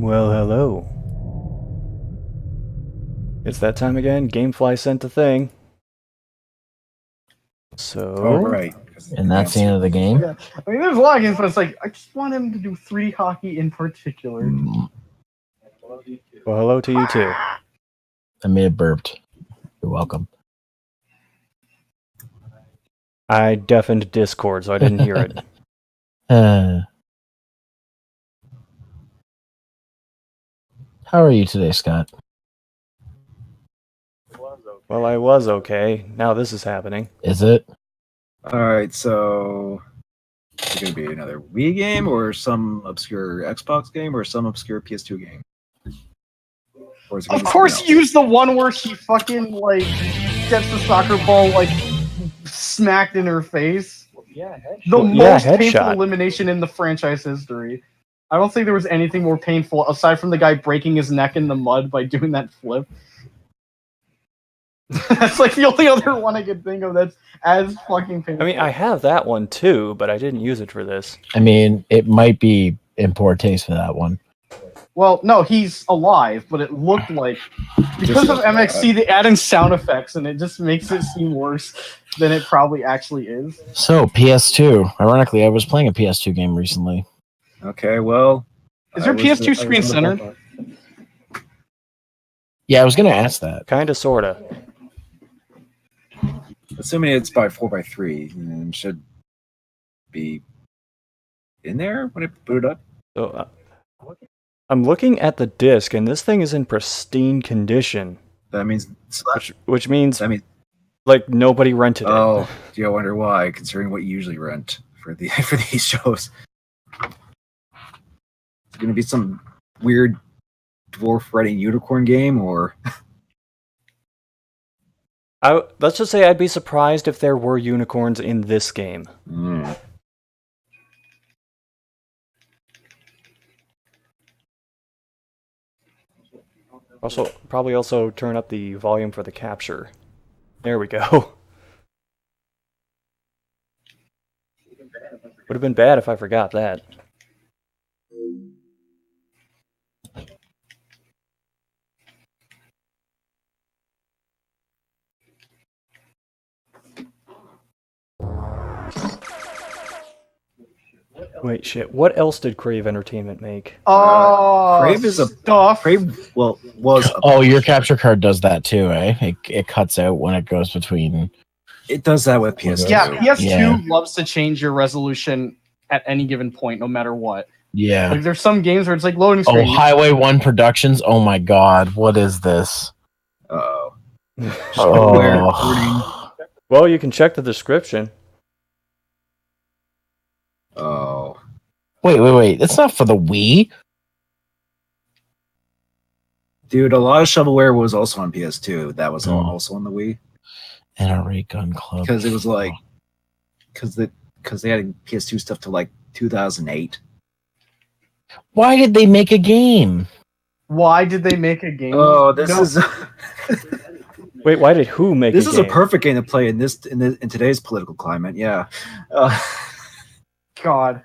Well, hello. It's that time again. GameFly sent a thing. So. Oh, right. And that's the end of the game? Yeah. I mean, there's a lot of games, but it's like, I just want him to do 3 hockey in particular. Well, hello to you too. I may have burped. You're welcome. I deafened Discord, so I didn't hear it. How are you today, Scott? Well, I was okay. Now this is happening. Is it? Alright, so... Is it going to be another Wii game, or some obscure Xbox game, or some obscure PS2 game? Or is it gonna Of be course, something else? use the one where she fucking like gets the soccer ball like smacked in her face. The most painful headshot. elimination in the franchise history. I don't think there was anything more painful aside from the guy breaking his neck in the mud by doing that flip. That's like the only other one I could think of that's as fucking painful. I mean, I have that one too, but I didn't use it for this. I mean, it might be in poor taste for that one. Well, no, he's alive, but it looked like because of MXC, they add in sound effects, and it just makes it seem worse than it probably actually is. So, PS2. Ironically, I was playing a PS2 game recently. Okay, well... Is your PS2 screen centered? Yeah, I was going to ask that. Kinda, sorta. Assuming it's by 4x3, and should be in there when it booted up. So, I'm looking at the disc, and this thing is in pristine condition. That means... Which means, That means... like, nobody rented it. Oh, do you wonder why, considering what you usually rent for these shows? It's going to be some weird dwarf riding unicorn game, or... Let's just say I'd be surprised if there were unicorns in this game. Probably also turn up the volume for the capture. There we go. Would have been bad if I forgot that. Wait, shit. What else did Crave Entertainment make? Oh, Crave is a... stuff. Crave, well, was... a- Oh, your capture card does that too, eh? It cuts out when it goes between... It does that with PS2. Yeah, PS2 Yeah. loves to change your resolution at any given point, no matter what. Yeah. Like, there's some games where it's like loading Oh, screen. Highway 1 Productions? Oh my god, what is this? Uh-oh. Oh. Well, you can check the description. Oh. Wait. It's not for the Wii? Dude, a lot of shovelware was also on PS2. That was also on the Wii. NRA Gun Club. Because it was like... Because they had PS2 stuff till like 2008. Why did they make a game? Why did they make a game? Oh, this No. is... Wait, why did who make This a is game? a perfect game to play in today's political climate, yeah. God.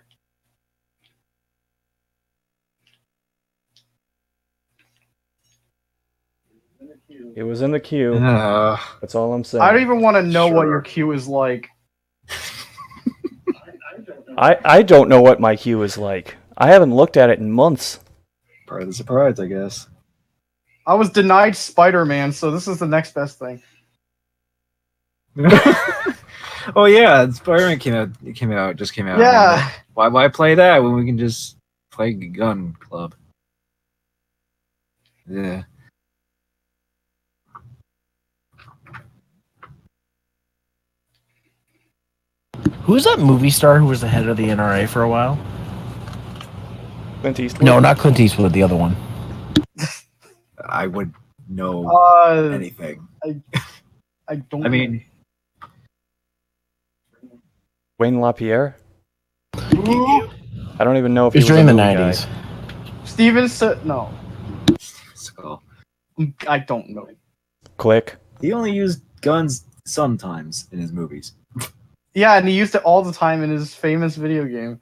It was in the queue. That's all I'm saying. I don't even want to know what Sure. your queue is like. I don't know what my queue is like. I haven't looked at it in months. Part of the surprise, I guess. I was denied Spider-Man, so this is the next best thing. Oh yeah, Spider-Man came out. It just came out. Yeah. Why play that when we can just play Gun Club? Yeah. Who's that movie star who was the head of the NRA for a while? Clint Eastwood? No, not Clint Eastwood, the other one. I would know anything. I don't. I mean, Wayne LaPierre? Who? I don't even know if It was he was during a the movie guy. 90s. Steven said no. so I don't know. Click. he only used guns sometimes in his movies. Yeah, and he used it all the time in his famous video game.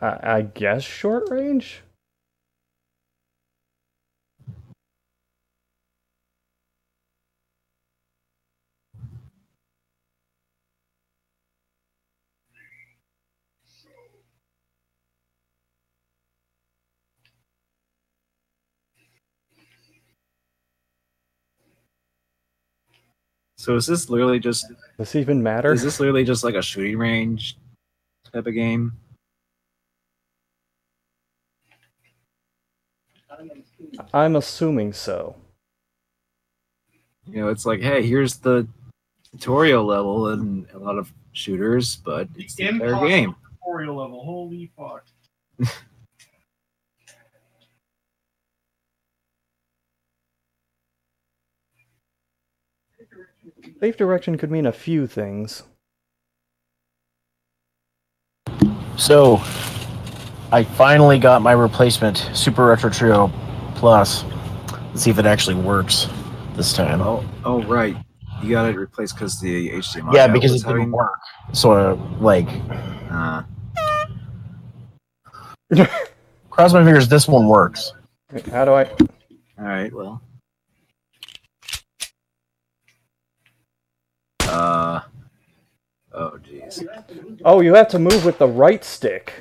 I guess short range? So is this literally just Does this even matter? is this literally just like a shooting range type of game? I'm assuming so. You know, it's like, hey, here's the tutorial level and a lot of shooters, but it's the entire game. Tutorial level. Holy fuck. Safe direction could mean a few things. So, I finally got my replacement Super Retro Trio Plus. Let's see if it actually works this time. Oh, right. You got it replaced because the HDMI. Yeah, because it having didn't work. So, like, cross my fingers, this one works. How do I... All right, well. Oh, jeez. Oh, you have to move with the right stick.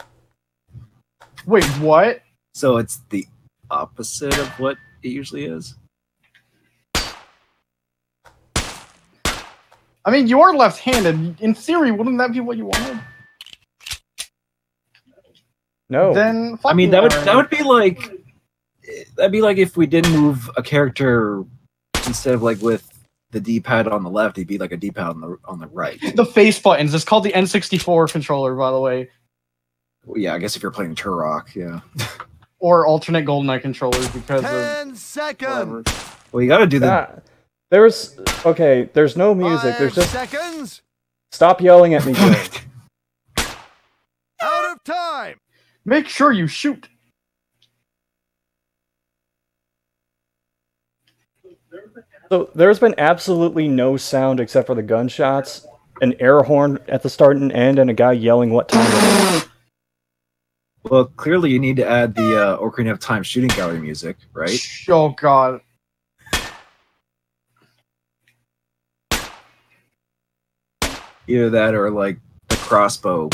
Wait, what? So it's the opposite of what it usually is? I mean, you are left-handed. In theory, wouldn't that be what you wanted? No. Then, I mean, that would be like... That'd be like if we didn't move a character instead of like with the D-pad on the left, it'd be like a D-pad on the right. the face buttons. It's called the N64 controller, by the way. Well, yeah, I guess if you're playing Turok, yeah. Or alternate GoldenEye controllers because 10 seconds. Well, you got to do the. There's okay. There's no music. 5 There's just seconds. stop yelling at me. Game. Out of time. Make sure you shoot. So there's been absolutely no sound except for the gunshots, an air horn at the start and end, and a guy yelling what time it is. Well, clearly you need to add the Ocarina of Time shooting gallery music, right? Oh god. Either that or like the crossbow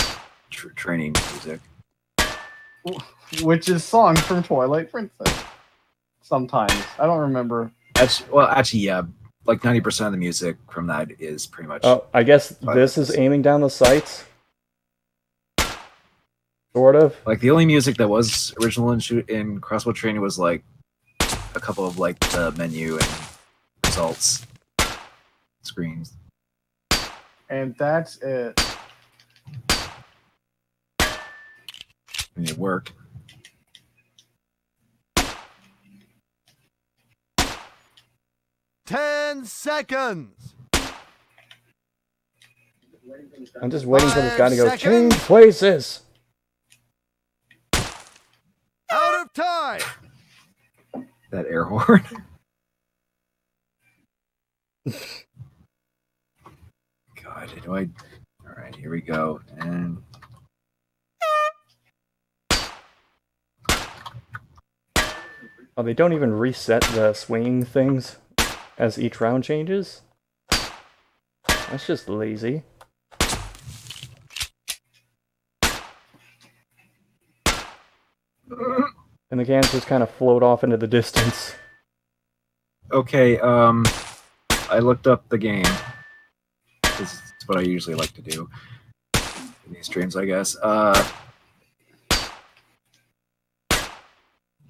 training music. Which is songs from Twilight Princess. Sometimes. I don't remember. Actually, yeah. Like 90% of the music from that is pretty much. Oh, I guess this is aiming down the sights. Sort of. Like the only music that was original in crossbow training was like a couple of like the menu and results screens. And that's it. And it worked. Ten seconds. I'm just waiting for this guy to go 5 change seconds. places. Out of time. That air horn. God, do I? All right, here we go. And Oh, they don't even reset the swinging things as each round changes? That's just lazy. And the cans just kind of float off into the distance. okay, I looked up the game. This is what I usually like to do in these streams, I guess.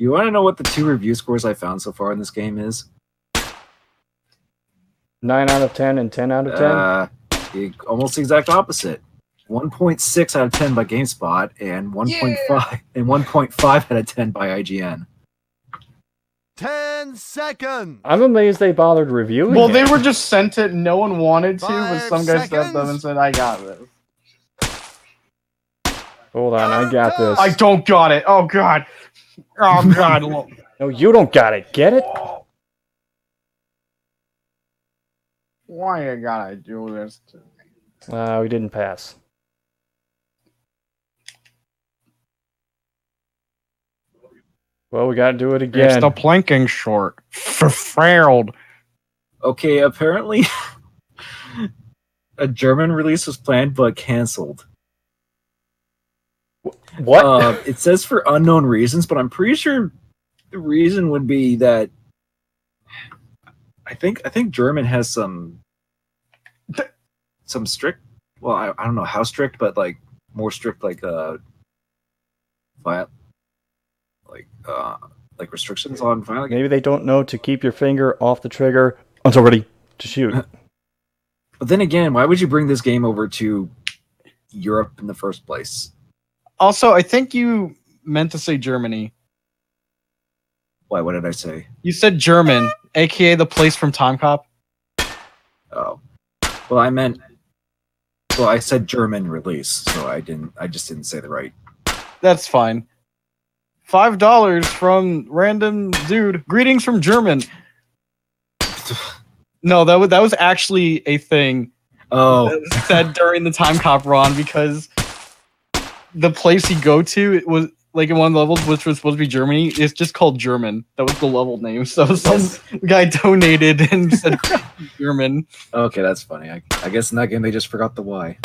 You want to know what the 2 review scores I found so far in this game is? 9 out of 10 and 10 out of 10? Almost the exact opposite. 1.6 out of 10 by GameSpot and 1.5 and 1.5 out of 10 by IGN. 10 seconds. I'm amazed they bothered reviewing Well, it. they were just sent it. No one wanted to, but 5 some guy stepped up seconds. and said, I got this. Hold on, I got this. I don't got it. Oh, God. Oh, God. No, you don't got it. Get it? Why you gotta do this to me? We didn't pass. Well, we gotta do it It's again. the planking short. Failed. Okay, apparently a German release was planned but canceled. What? It says for unknown reasons, but I'm pretty sure the reason would be that I think German has some strict. Well, I don't know how strict, but like more strict, like like restrictions on violent. Maybe they don't know to keep your finger off the trigger until ready to shoot. But then again, why would you bring this game over to Europe in the first place? Also, I think you meant to say Germany. Why? What did I say? You said German, aka the place from Time Cop. Oh, well, I meant. Well, I said German release, so I just didn't say the right. That's fine. $5 from random dude. Greetings from German. No, that was actually a thing Oh, that was said during the Time Cop run because the place you go to, it was like in one of the levels, which was supposed to be Germany. It's just called German. That was the level name. So some guy donated and said German. okay, that's funny. I guess in that game they just forgot the Y.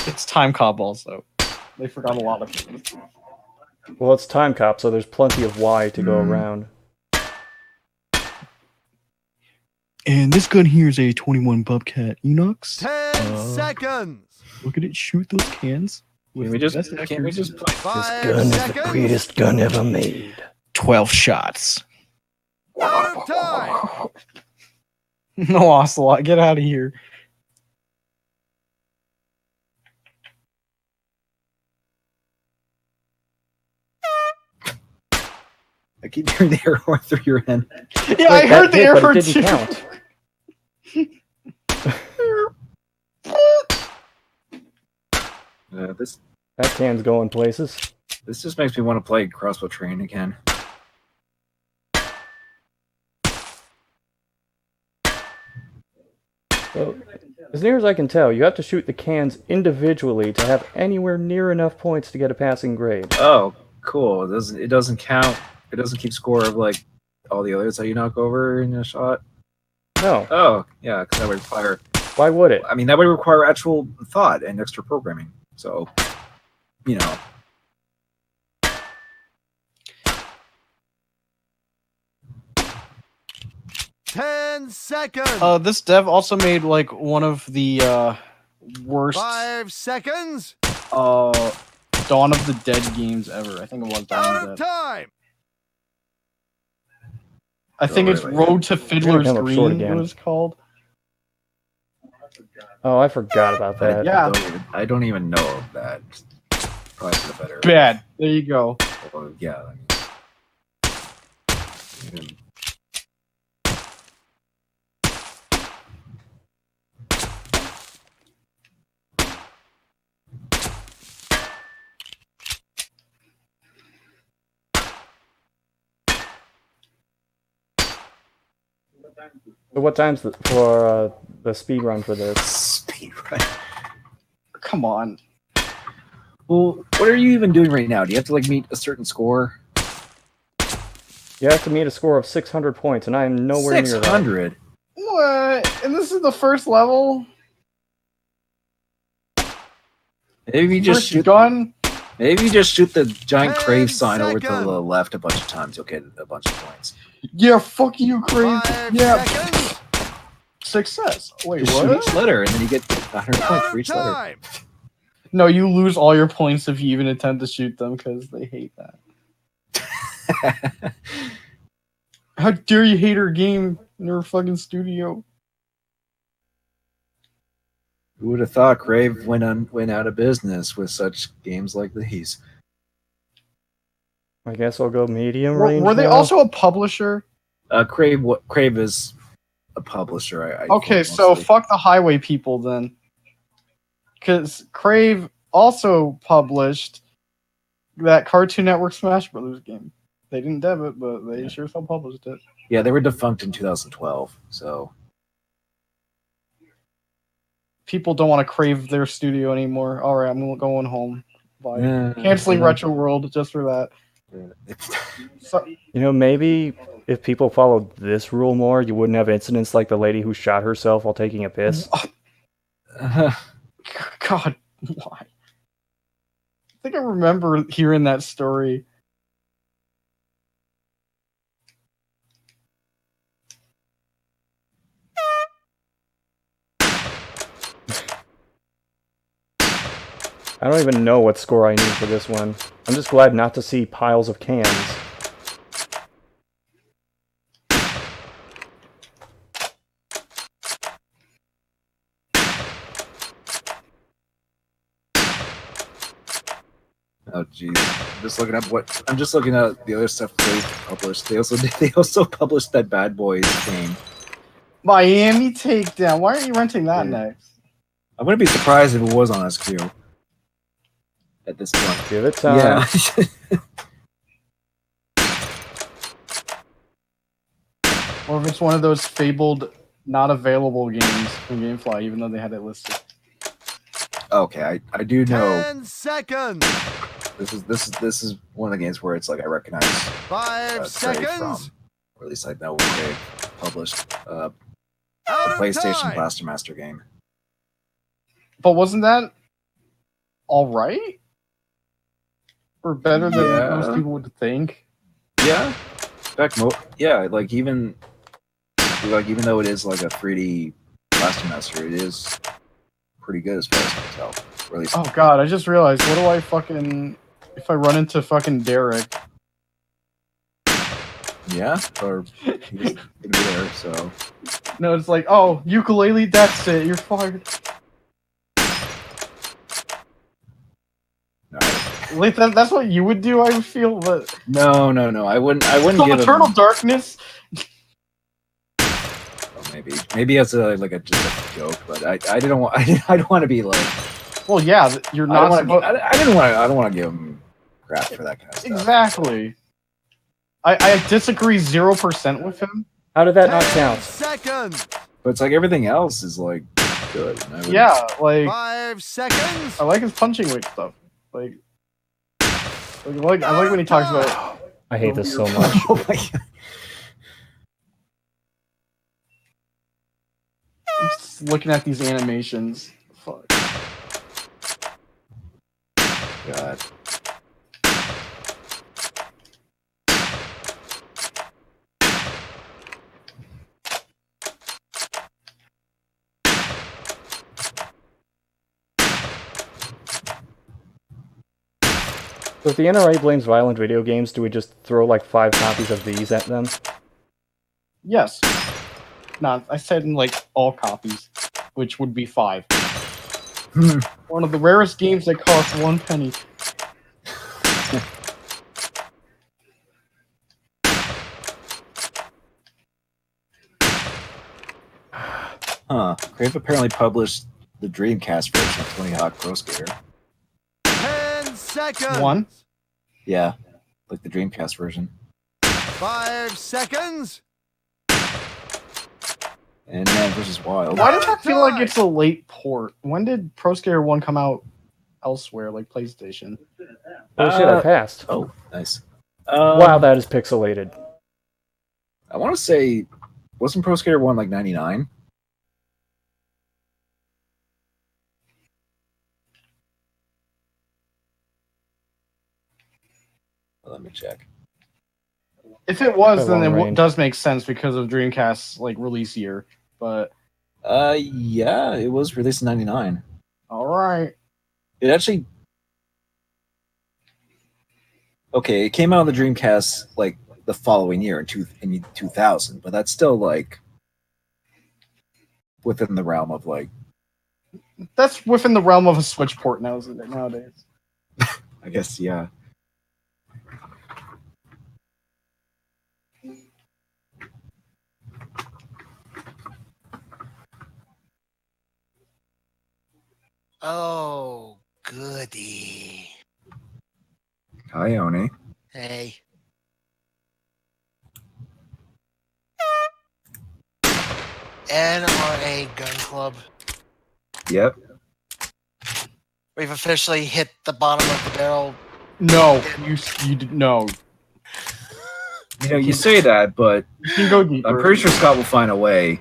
It's Time Cop also. They forgot a lot of things. Well, it's Time Cop, so there's plenty of Y to go around. And this gun here is a 21 Bobcat Enox. 10 seconds. Look at it shoot those cans. Can't we just play? 5 seconds. Greatest gun ever made. 12 shots. Out of time. No, Ocelot, get out of here. I keep hearing the air horn through your end. Yeah, I heard the air but horn it didn't too. count. This That can's going places. just makes me want to play Crossbow Train again. So, as near as I can tell, you have to shoot the cans individually to have anywhere near enough points to get a passing grade. Oh, cool. It doesn't count. It doesn't keep score of like all the others that you knock over in a shot. No. Oh, yeah, because that would require. Why would it? I mean, that would require actual thought and extra programming. So, you know. Ten seconds. This dev also made like one of the worst 5 seconds. Dawn of the Dead games ever. I think it was Dawn Out of of the Dead. time. I think it's wait. Road to Fiddler's come up short Green. It again. was called. Oh, I forgot about that. Yeah. I don't even know of that. Probably for the better. Bad. There you go. Well, yeah. Even- So what time's for the speed run for this? Speed run. Come on. Well, what are you even doing right now? Do you have to like meet a certain score? You have to meet a score of 600 points, and I am nowhere near that. 600. What? And this is the first level? Maybe you just First shoot. gun? Maybe you just shoot the giant 10 crave sign over to seconds. the left a bunch of times. You'll get a bunch of points. Yeah, fuck you, crazy. 5 Yeah, seconds. success. Wait, Just shoot what? each letter, and then you get 100 Out points of for each letter. time. No, you lose all your points if you even attempt to shoot them because they hate that. How dare you hate our game in our fucking studio? Who would have thought Crave went out of business with such games like these? I guess I'll go medium range. Were they now. also a publisher? Crave is a publisher. I Okay, think, so mostly. fuck the highway people then. Because Crave also published that Cartoon Network Smash Brothers game. They didn't dev it, but they sure as hell published it. Yeah, they were defunct in 2012. So People don't want to crave their studio anymore. Alright, I'm going home. Bye. yeah, Canceling yeah. Retro World just for that. So, You know, maybe if people followed this rule more, you wouldn't have incidents like the lady who shot herself while taking a piss. God, why? I think I remember hearing that story. I don't even know what score I need for this one. I'm just glad not to see piles of cans. Oh jeez. I'm just looking at the other stuff they published. They also published that Bad Boys game. Miami Takedown. Why aren't you renting that Yeah. next? I wouldn't be surprised if it was on SQ at this point. Give it time. Yeah. Or if it's one of those fabled, not available games from GameFly, even though they had it listed. Okay, I do know 10 seconds. this is one of the games where it's like I recognize 5 Trey seconds. from, or at least I know what they published. The Out of PlayStation time. Blaster Master game. But wasn't that all right? Or better than Yeah. most people would think? Yeah. In fact, even though it is like a 3D Blaster Master, it is pretty good as far as I can tell. Or at least, Oh god, I just realized, what do I fucking... If I run into fucking Derek... yeah, or he's gonna be there. So No, it's like, oh, ukulele, that's it, you're fired. no, Like, that's what you would do, I would feel, but... no. I wouldn't So give Eternal him. Darkness? Well, maybe as just a joke, but I didn't want. I don't want to be like. Well, yeah, you're I not don't supposed... want to. I don't want to give him crap for that kind of stuff. Exactly. I disagree 0% with him. How did that not 10 count? seconds. But it's like everything else is like good. and I would- Yeah, like... 5 seconds. I like his punching weight stuff. Like I like when he talks about. I hate this so much. Oh my god. Just looking at these animations. Fuck. God. So if the NRA blames violent video games, do we just throw like 5 copies of these at them? Yes. No, I said in like all copies, which would be 5. One of the rarest games that cost 1 penny. Huh. Crave apparently published the Dreamcast version of Tony Hawk Pro Skater. 10 seconds. 1. Yeah, like the Dreamcast version. 5 seconds. And Man vs. Wild. Why does that feel like it's a late port? When did Pro Skater 1 come out elsewhere, like PlayStation? Oh shit, I passed. Oh, nice. Wow, that is pixelated. I want to say, wasn't Pro Skater 1 like 99? Let me check. If it was, By then it long range. does make sense because of Dreamcast's like release year. But Yeah, it was released in 99. all right. It actually... Okay, it came out on the Dreamcast like the following year in 2000, but that's still like within the realm of like, That's within the realm of a Switch port nowadays. I guess, yeah. Oh, goody. Hi, Oni. Hey. NRA Gun Club. Yep. We've officially hit the bottom of the barrel No, no. You know, you say that, but You can go deeper. I'm pretty sure Scott will find a way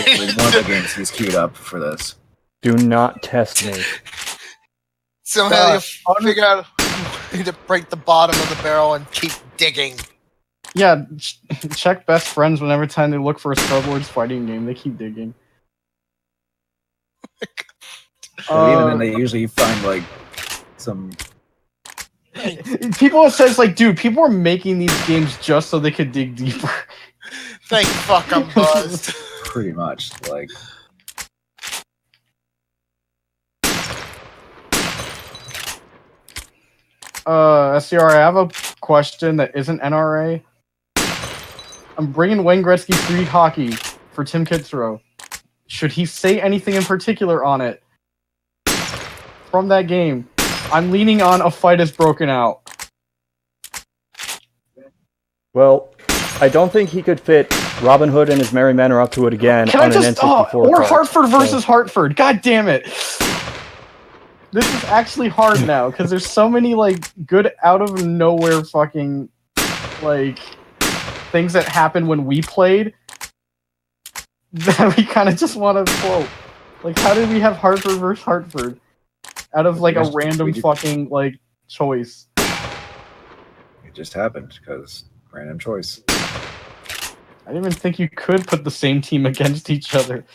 in one of the games he's queued up for this. Do not test me. Somehow you figure out a way to break the bottom of the barrel and keep digging. Yeah, check best friends whenever time they look for a Star Wars fighting game. They keep digging. But even then, they usually find like some. People says like, dude, people are making these games just so they could dig deeper. Thank fuck I'm buzzed. Pretty much like. SCR, I have a question that isn't NRA. I'm bringing Wayne Gretzky Street Hockey for Tim Kitzrow. Should he say anything in particular on it from that game? I'm leaning on a fight has broken out. Well, I don't think he could fit Robin Hood and his Merry Men Are Up to It Again Can on I just, an N64 or card, Hartford versus so- Hartford. God damn it. This is actually hard now, because there's so many, like, good out of nowhere fucking, like, things that happened when we played that we kind of just want to quote. Like, how did we have Hartford versus Hartford? Out of, like, a random fucking, like, choice. It just happened because random choice. I didn't even think you could put the same team against each other.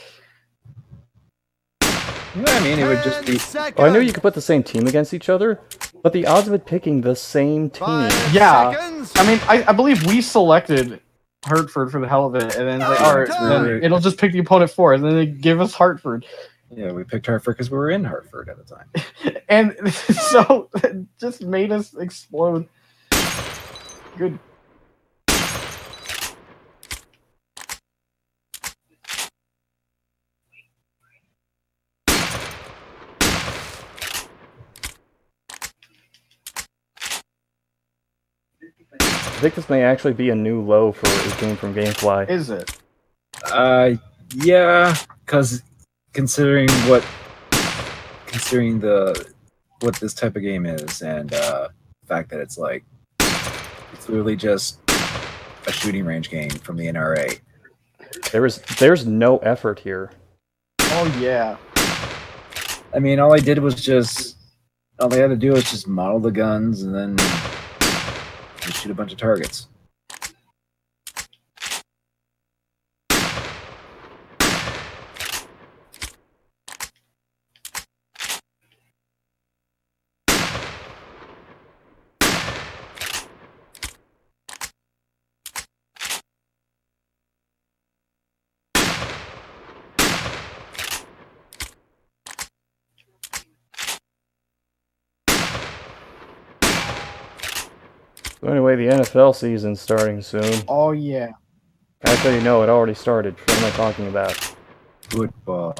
You know what I mean? It would just be. Oh, I knew you could put the same team against each other, but the odds of it picking the same team. Yeah. I mean, I believe we selected Hartford for the hell of it, and then like, alright, then it'll just pick the opponent for it, and then they give us Hartford. Yeah, we picked Hartford because we were in Hartford at the time. And so, it just made us explode. Good. I think this may actually be a new low for a game from GameFly. Is it? Yeah, because considering what this type of game is, and the fact that it's like it's literally just a shooting range game from the NRA. There's no effort here. Oh yeah. I mean, all they had to do was just model the guns and then just shoot a bunch of targets. So anyway, the NFL season's starting soon. Oh yeah. Actually, no, it already started. What am I talking about? Football.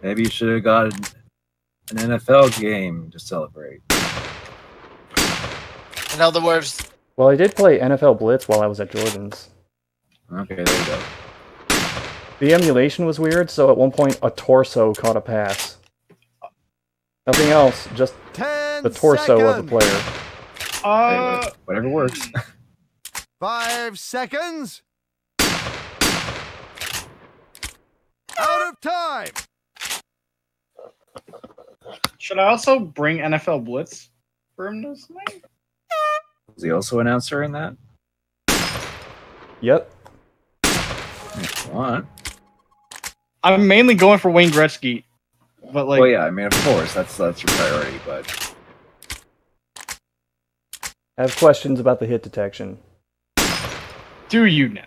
Maybe you should have got an NFL game to celebrate. In other words, Well, I did play NFL Blitz while I was at Jordan's. Okay, there you go. The emulation was weird, so at one point a torso caught a pass. Nothing else, just 10 the torso of the seconds. player. Hey, whatever works. 5 seconds. Out of time. Should I also bring NFL Blitz for him this night? Was he also an announcer in that? Yep. If you want. I'm mainly going for Wayne Gretzky, but like, Well, yeah, I mean, of course, that's your priority, but I have questions about the hit detection. do you now?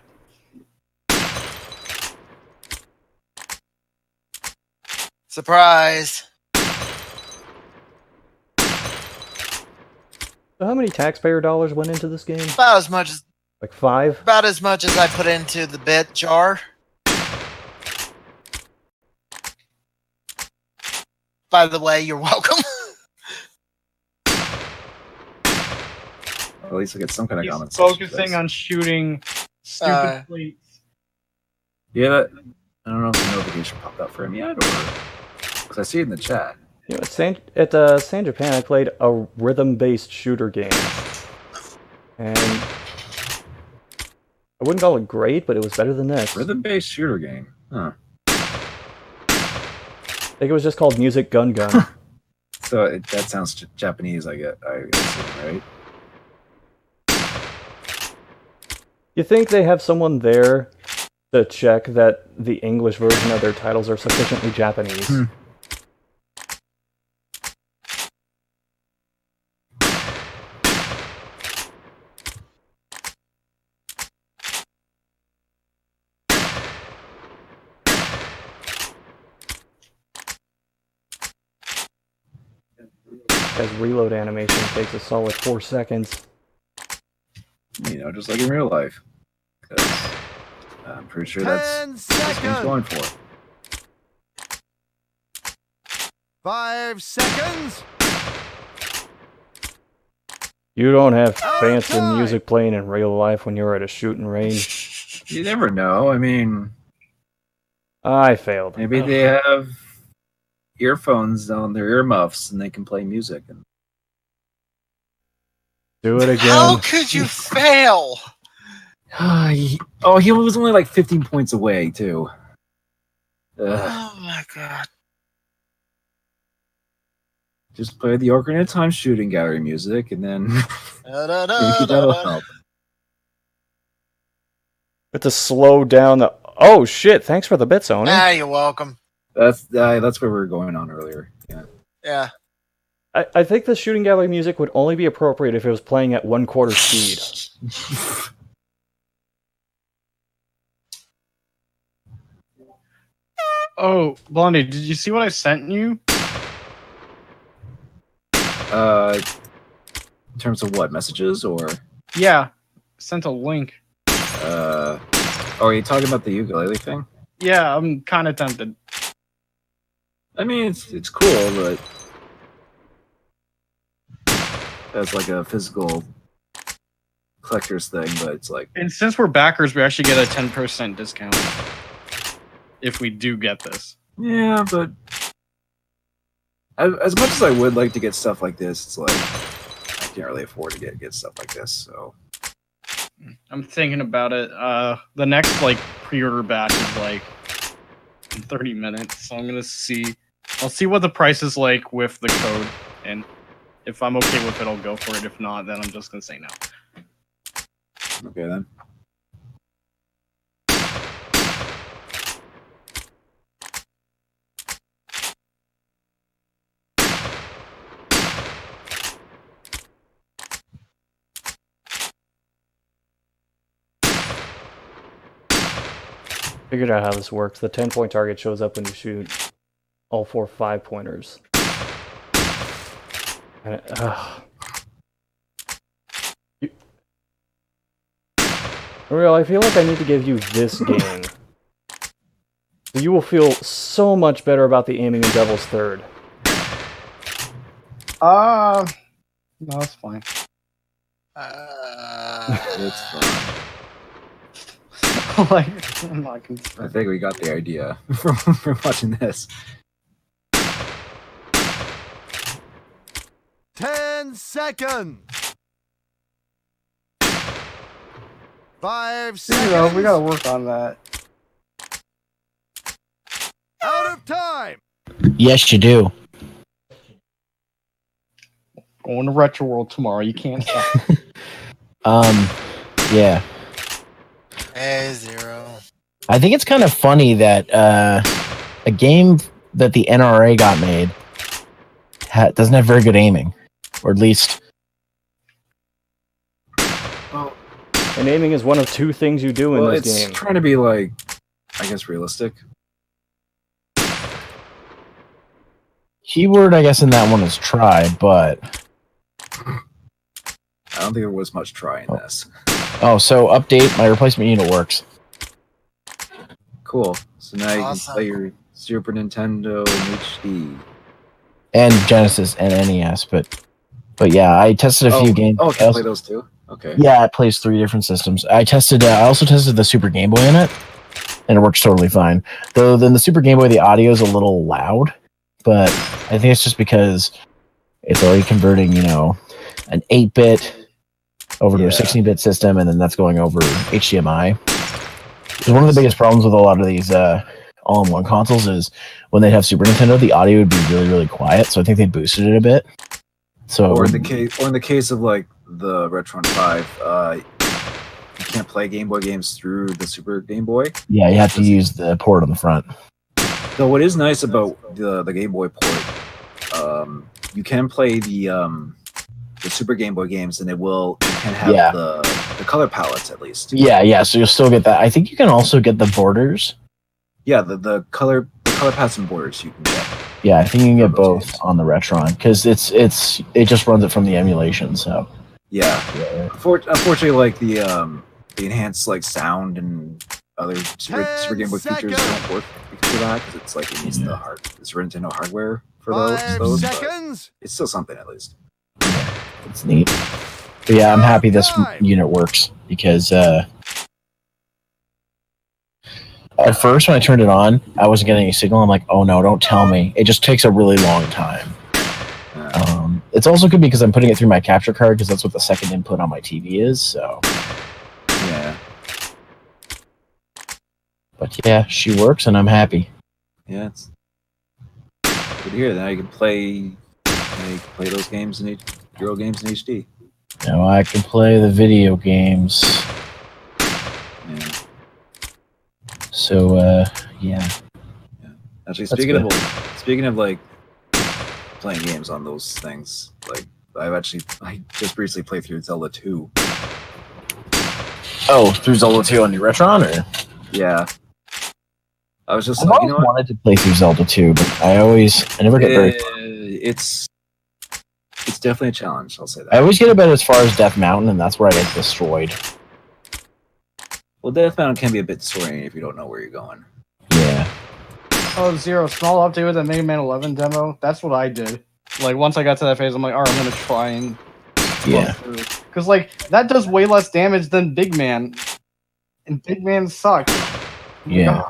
surprise. So how many taxpayer dollars went into this game? About as much Like 5? as I put into the bit jar. By the way, you're welcome. at least we get some kind of He's common sense. with focusing this. on shooting Uh, stupid plates. Yeah, I don't know if the notification popped up for him yet, or because I see it in the chat. You know, at San Japan, I played a rhythm-based shooter game, and I wouldn't call it great, but it was better than this. Rhythm-based shooter game. Huh. I think it was just called Music Gun Gun. So that sounds Japanese, I assume, right? You think they have someone there to check that the English version of their titles are sufficiently Japanese? Because reload animation takes a solid 4 seconds. You know, just like in real life. 'Cause I'm pretty sure that's 10 what this game's seconds. going for. 5 seconds. You don't have Out of fancy time. music playing in real life when you're at a shooting range. You never know. I mean, I failed. maybe they have earphones on their earmuffs and they can play music. And Do it How again. could you fail? he was only like 15 points away too. Ugh. Oh my god. Just play the Ocarina of Time shooting gallery music, and then maybe Da-da-da-da-da. that'll help. But to slow down the... Oh, shit. Thanks for the bits, Oni. Ah, you're welcome. That's where we were going on earlier. Yeah. Yeah. I think the shooting gallery music would only be appropriate if it was playing at 1/4 speed. Oh, Blondie, did you see what I sent you? In terms of what, messages or? Yeah, sent a link. Oh, are you talking about the ukulele thing? Yeah, I'm kind of tempted. I mean, it's cool, but that's like a physical collector's thing. But it's like, And since we're backers, we actually get a 10% discount if we do get this. yeah, but as much as I would like to get stuff like this, it's like I can't really afford to get stuff like this. So I'm thinking about it. The next like pre-order batch is like in 30 minutes, so I'm gonna see. I'll see what the price is like with the code, and if I'm okay with it, I'll go for it. If not, then I'm just gonna say no. okay then. Figured out how this works. The 10-point target shows up when you shoot all 4 5-pointers. And Real, I feel like I need to give you this game. You will feel so much better about the aiming in Devil's Third. No, that's fine. It's fine. Like, I'm not concerned. I think we got the idea from watching this. 10 seconds. 5 seconds. We gotta work on that. Out of time. Yes, you do. Going to Retro World tomorrow. You can't stop. Yeah. Hey, Zero. I think it's kind of funny that a game that the NRA got made doesn't have very good aiming, or at least. And aiming is one of 2 things you do in Well, this it's game. trying to be like, I guess, realistic. Keyword, I guess, in that one is try, but. I don't think there was much try in this. Oh, so update, my replacement unit works. Cool. So now you can Awesome. play your Super Nintendo in HD. And Genesis and NES, but yeah, I tested a few games. Oh, can you play those too? Okay. Yeah, it plays 3 different systems. I also tested the Super Game Boy in it. and it works totally fine. Though then the Super Game Boy, the audio is a little loud, but I think it's just because it's already converting, an 8-bit over to a 16-bit system, and then that's going over HDMI. So one of the biggest problems with a lot of these all-in-one consoles is when they have Super Nintendo, the audio would be really, really quiet. So I think they boosted it a bit. So Or in the case of like the Retron 5, you can't play Game Boy games through the Super Game Boy. yeah, you have to use the port on the front. So what is nice about the Game Boy port, you can play the Super Game Boy games, and you can have the color palettes at least. Yeah. So you'll still get that. I think you can also get the borders. Yeah, the color palettes and borders you can get. Yeah, I think you can get Those both games. on the Retron because it just runs it from the emulation. So Yeah. Unfortunately, like the enhanced like sound and other Super Game Boy features don't work because of that, because it's like it needs the Super Nintendo hardware for 5 those. But seconds. it's still something at least. it's neat. But yeah, I'm happy this unit works because at first when I turned it on, I wasn't getting any signal. I'm like, oh no, don't tell me. It just takes a really long time. It's also good because I'm putting it through my capture card because that's what the second input on my TV is. So, Yeah. but yeah, she works and I'm happy. Yeah, it's good to hear. Now you can play those games in Euro games in HD. Now I can play the video games. Yeah. So, yeah. Actually, That's speaking of like playing games on those things, like I just recently played through Zelda 2. Oh, through Zelda 2 on your Retron, or? Yeah. I was just I've like, always wanted to play through Zelda 2, but I never get very far. It's definitely a challenge, I'll say that. I always get about as far as Death Mountain, and that's where I get destroyed. Well, Death Mountain can be a bit disorienting if you don't know where you're going. Yeah. Oh, Zero, small update with the Mega Man 11 demo. That's what I did. Like, once I got to that phase, I'm like, alright, I'm gonna try and... Yeah. Because, like, that does way less damage than Big Man. And Big Man sucks. Yeah.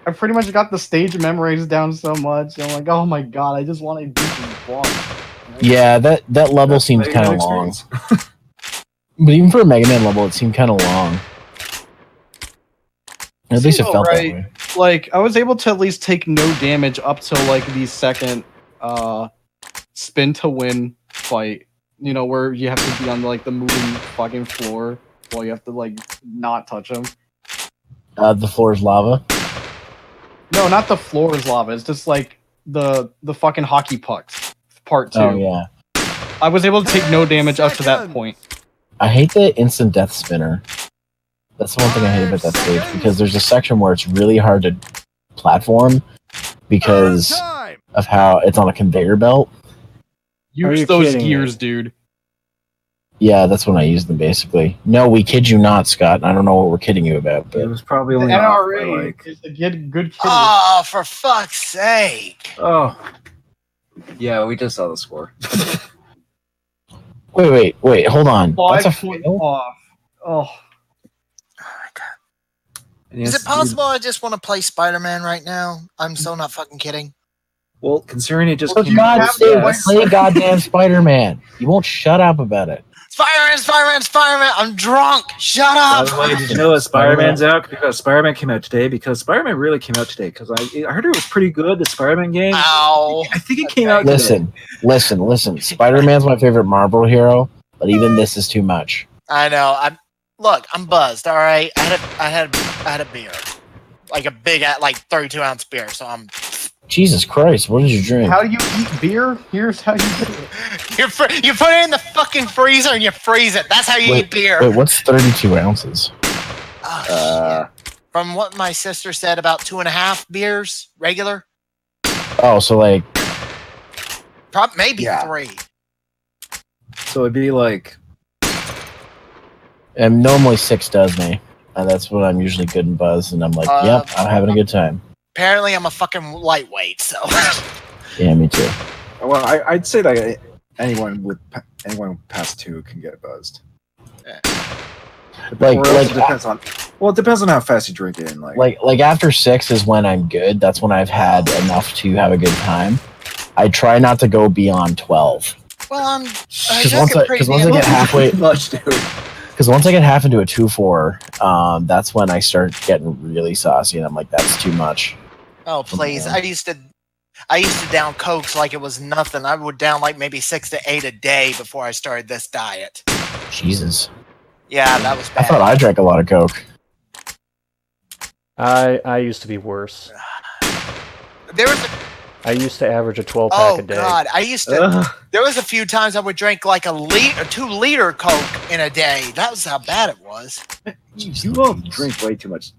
I pretty much got the stage memorized down so much. I'm like, oh my god, I just want to do this boss. Yeah, that level That's seems Mega Man kind of long. experience. But even for a Mega Man level, it seemed kind of long. At least it felt that way. Like, I was able to at least take no damage up till, like, the second spin to win fight. You know, where you have to be on, like, the moving fucking floor while you have to, like, not touch him. The floor is lava. No, not the floor is lava. It's just, like, the fucking hockey pucks. Part 2. Oh, yeah. I was able to take no damage up to that point. I hate the instant death spinner. That's the one thing I hate about that stage, because there's a section where it's really hard to platform because of how it's on a conveyor belt. Use you those kidding me? gears, dude. Yeah, that's when I use them, basically. No, we kid you not, Scott. I don't know what we're kidding you about, It but was probably The only off by, NRA like, is a good kid. Oh, for fuck's sake. oh, yeah, we just saw the score. wait, hold on. That's a 5 point fail? off. Oh. And Is yes, it possible I just want to play Spider-Man right now? I'm so not fucking kidding. Well, considering it just For came out, God's yes. sake, play goddamn Spider-Man. You won't shut up about it. Spider-Man! I'm drunk! Shut By up! the way, did you know that Spider-Man's out because Spider-Man came out today? Because Spider-Man really came out today. Because I heard it was pretty good. The Spider-Man game. Ow. I think it came out today. Listen. Spider-Man's my favorite Marvel hero, but even this is too much. I know. I'm buzzed, alright? I had a beer. Like a big, like 32-ounce beer, so I'm... Jesus Christ, what did you drink? How do you eat beer? Here's how you do it. You put it in the fucking freezer and you freeze it. That's how you eat beer. Wait, what's 32 ounces? Oh, shit. From what my sister said, about 2.5 beers, regular. Oh, so like... Maybe Yeah. 3. So it'd be like, normally 6 does me. That's when I'm usually good and buzzed, and I'm like, yep, I'm having a good time. Apparently, I'm a fucking lightweight, so. Yeah, me too. well, I'd say that anyone past 2 can get buzzed. Like- Or else like- it depends on. Well, it depends on how fast you drink it. And Like after 6 is when I'm good. That's when I've had enough to have a good time. I try not to go beyond 12. Well, I'm. Because once I get halfway, much, dude. because once I get half into a 2-4, that's when I start getting really saucy, and I'm like, that's too much. Oh please! I used to down cokes like it was nothing. I would down like maybe 6 to 8 a day before I started this diet. Jesus, Yeah, that was I bad. thought I drank a lot of Coke. I used to be worse. There was. I used to average a 12 pack Oh a day. God! I used to. There was a few times I would drink like a 2-liter Coke in a day. That was how bad it was. You all drink way too much.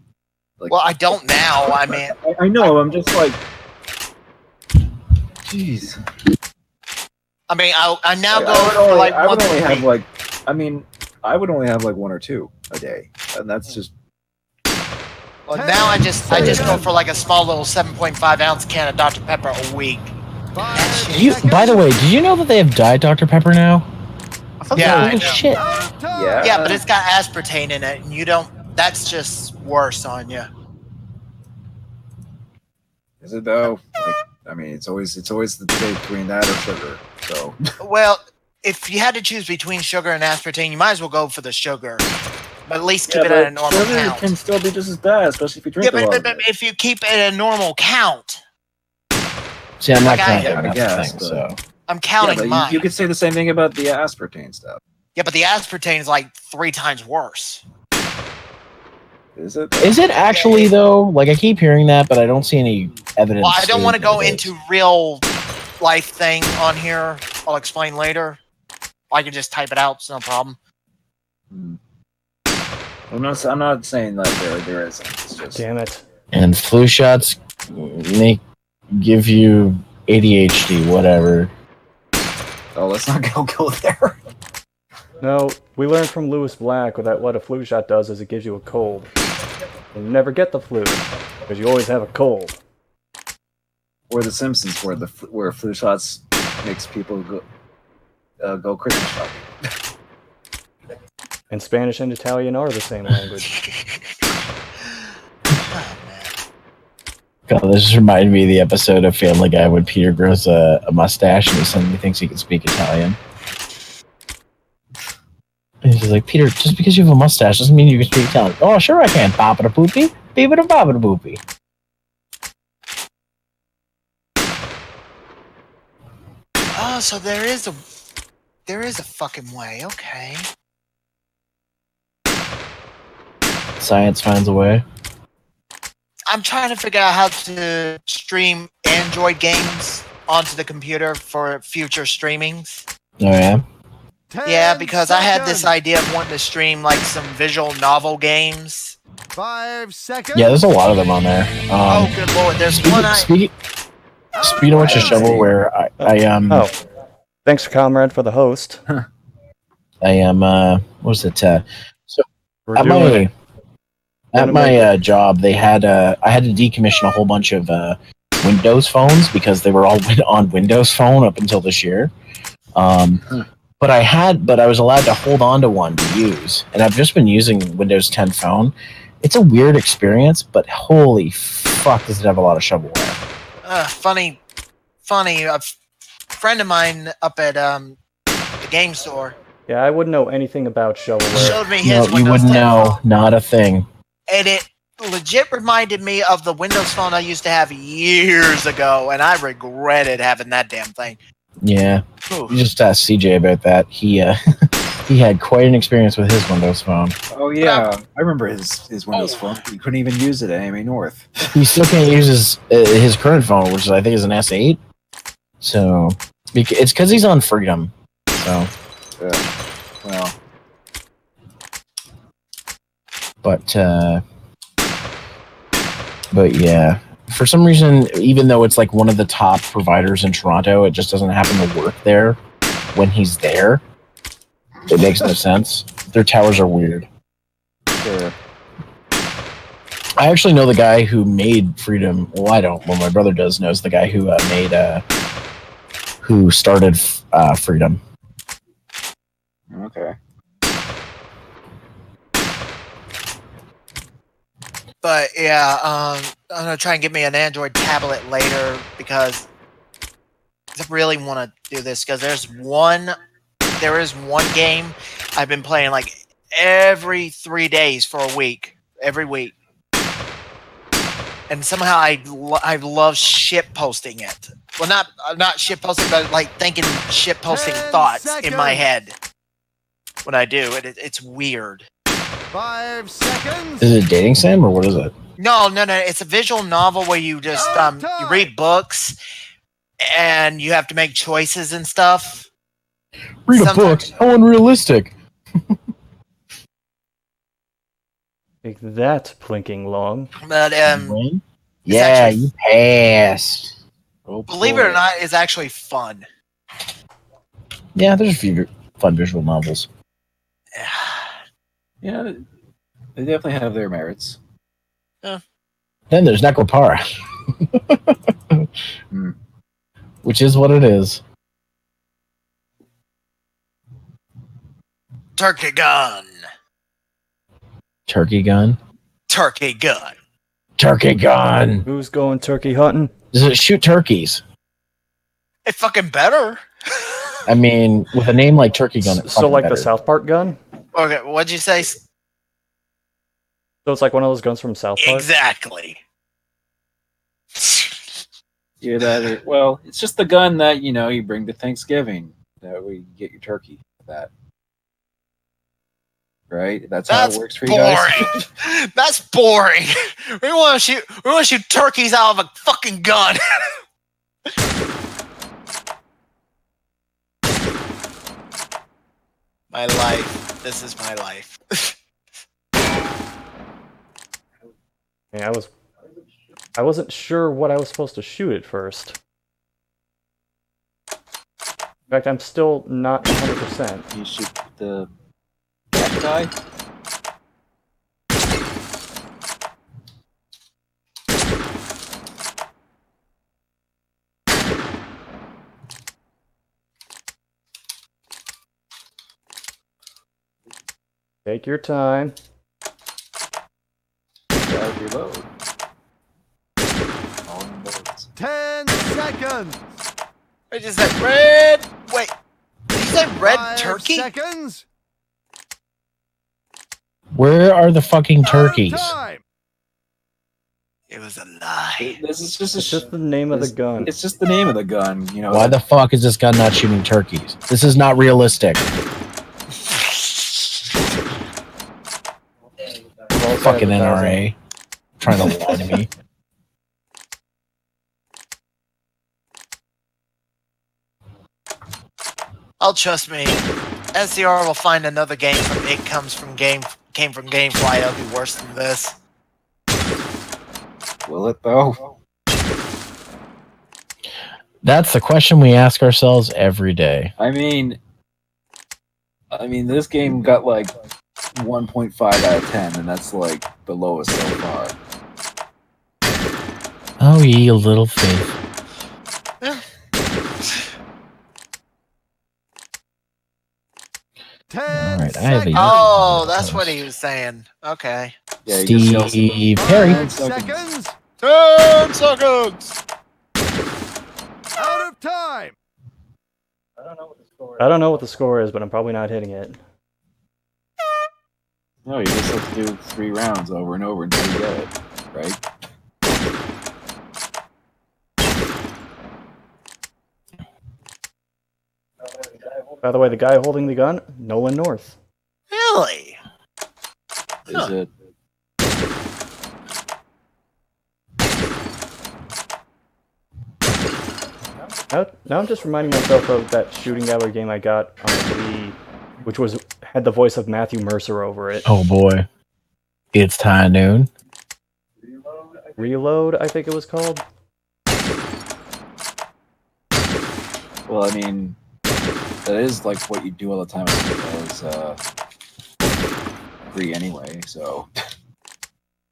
Like, Well, I don't now. I mean, I know. I'm just like, jeez. I mean, I now go I would for only, like I would once only a have week. like, I mean, I would only have like 1 or 2 a day, and that's just. Well, now I just go for like a small little 7.5 ounce can of Dr Pepper a week. 5 By the way, did you know that they have Diet Dr Pepper now? Yeah, I Holy know. shit! Out of time. Yeah. Yeah, but it's got aspartame in it, and you don't. That's just worse on you. Is it though? Like, I mean, it's always the debate between that or sugar. So Well, if you had to choose between sugar and aspartame, you might as well go for the sugar. But at least keep it at a normal sugar count. can still be just as bad, especially if you Yeah, drink a lot. but of it. if you keep it at a normal count, See, I'm not Like I- counting I that guess, thing, but- so I'm Yeah, counting but mine. you could say the same thing about the aspartame stuff. Yeah, but the aspartame is like 3 times worse. Is it? is it actually though? Like I keep hearing that, but I don't see any evidence. Well, I don't want to go that it into real life thing on here. I'll explain later. I can just type it out. It's no problem. I'm not saying that there isn't. It's just. Damn it. is. And flu shots give you ADHD, whatever. Oh, let's not go there. No, we learned from Lewis Black that what a flu shot does is it gives you a cold. And you never get the flu, because you always have a cold. Or The Simpsons, where flu shots makes people go Christmas shopping. And Spanish and Italian are the same language. Oh, man. God, this just reminded me of the episode of Family Guy when Peter grows a mustache and he suddenly thinks he can speak Italian. And he's just like, Peter, just because you have a mustache doesn't mean you can speak Italian. Oh, sure I can. Papa poopy, beep da papa poopy. Oh, so there is a fucking way. Okay. Science finds a way. I'm trying to figure out how to stream Android games onto the computer for future streamings. Oh yeah. 10 Yeah, because I had this seconds. idea of wanting to stream like some visual novel games. 5 seconds. Yeah, there's a lot of them on there. Oh, good lord! There's one I. Speaking of which, a shovelware, Oh. Thanks, comrade, for the host. I am what was it? We're At doing my it. at my job, they had I had to decommission a whole bunch of Windows phones because they were all on Windows Phone up until this year. But I was allowed to hold on to one to use, and I've just been using Windows 10 Phone. It's a weird experience, but holy fuck, does it have a lot of shovelware? Funny. A friend of mine up at the game store Yeah, I wouldn't know anything about shovelware. showed me No, his you Windows wouldn't 10 know. phone, Not a thing. and it legit reminded me of the Windows Phone I used to have years ago, and I regretted having that damn thing. Yeah, Oof. you just ask CJ about that. He he had quite an experience with his Windows Phone. Oh yeah, I remember his Windows phone. He couldn't even use it at AMA North. He still can't use his current phone, which I think is an S8. So it's because he's on Freedom. So, Well, but yeah, for some reason, even though it's like one of the top providers in Toronto, it just doesn't happen to work there when he's there. It makes no sense. Their towers are weird. sure. I actually know the guy who made Freedom. Well, I don't. Well, my brother knows the guy who who started Freedom. Okay. But yeah, I'm gonna try and get me an Android tablet later because I really want to do this. Because there is one game I've been playing like every 3 days for a week, every week, and somehow I love shit posting it. Well, not shit posting, but like thinking shit posting 10 thoughts in my seconds. head when I do it. It's weird. 5 seconds. Is it a dating sim or what is it? No. It's a visual novel where you just you read books and you have to make choices and stuff. Read a Sometimes- book. How unrealistic. Make that plinking long. But Win? it's Yeah, actually- you passed. Oh, believe it boy. or not, it's actually fun. Yeah, there's a few fun visual novels. Yeah, they definitely have their merits. Then there's Necropara. Hmm. Which is what it is. Turkey gun. Turkey gun. Turkey gun. Turkey gun. Who's going turkey hunting? Does it shoot turkeys? It fucking better. I mean, with a name like Turkey Gun, it's So fucking like better. the South Park gun? Okay, what'd you say? So it's like one of those guns from South Park? Exactly. Either that or, well, it's just the gun that, you bring to Thanksgiving. That way you get your turkey with that. Right? That's how That's it works for you guys? boring. That's boring. We want to shoot turkeys out of a fucking gun. My life. This is my life. Yeah, I wasn't sure what I was supposed to shoot at first. In fact, I'm still not 100%. You shoot the cat guy? Take your time. Gotta reload. All in bullets. 10 seconds. I just said red. Wait. Did you say red 5 turkey? seconds. Where are the fucking Out of turkeys? time. It was a lie. This is just a It's just the name of the gun. It's just the name of the gun, Why the fuck is this gun not shooting turkeys? This is not realistic. Fucking NRA. Trying to lie to me. I'll trust me. SCR will find another game from came from GameFly that'll be worse than this. Will it though? That's the question we ask ourselves every day. I mean, this game got like 1.5 out of 10, and that's like the lowest so far. Oh, ye little faith. Ten Alright, I have a- seconds. Oh, that's what he was saying. Okay. Yeah, you just yell Steve Perry. 5 seconds. 10 seconds! Out of time. I don't know what the score is, but I'm probably not hitting it. No, you just have to do 3 rounds over and over until you get it, right? By the way, the guy holding the gun, Nolan North. Really? Is Huh. it? Now I'm just reminding myself of that shooting gallery game I got on the Wii, which had the voice of Matthew Mercer over it. Oh boy. It's high noon. Reload, I think it was called. Well, I mean, that is like what you do all the time as free anyway, so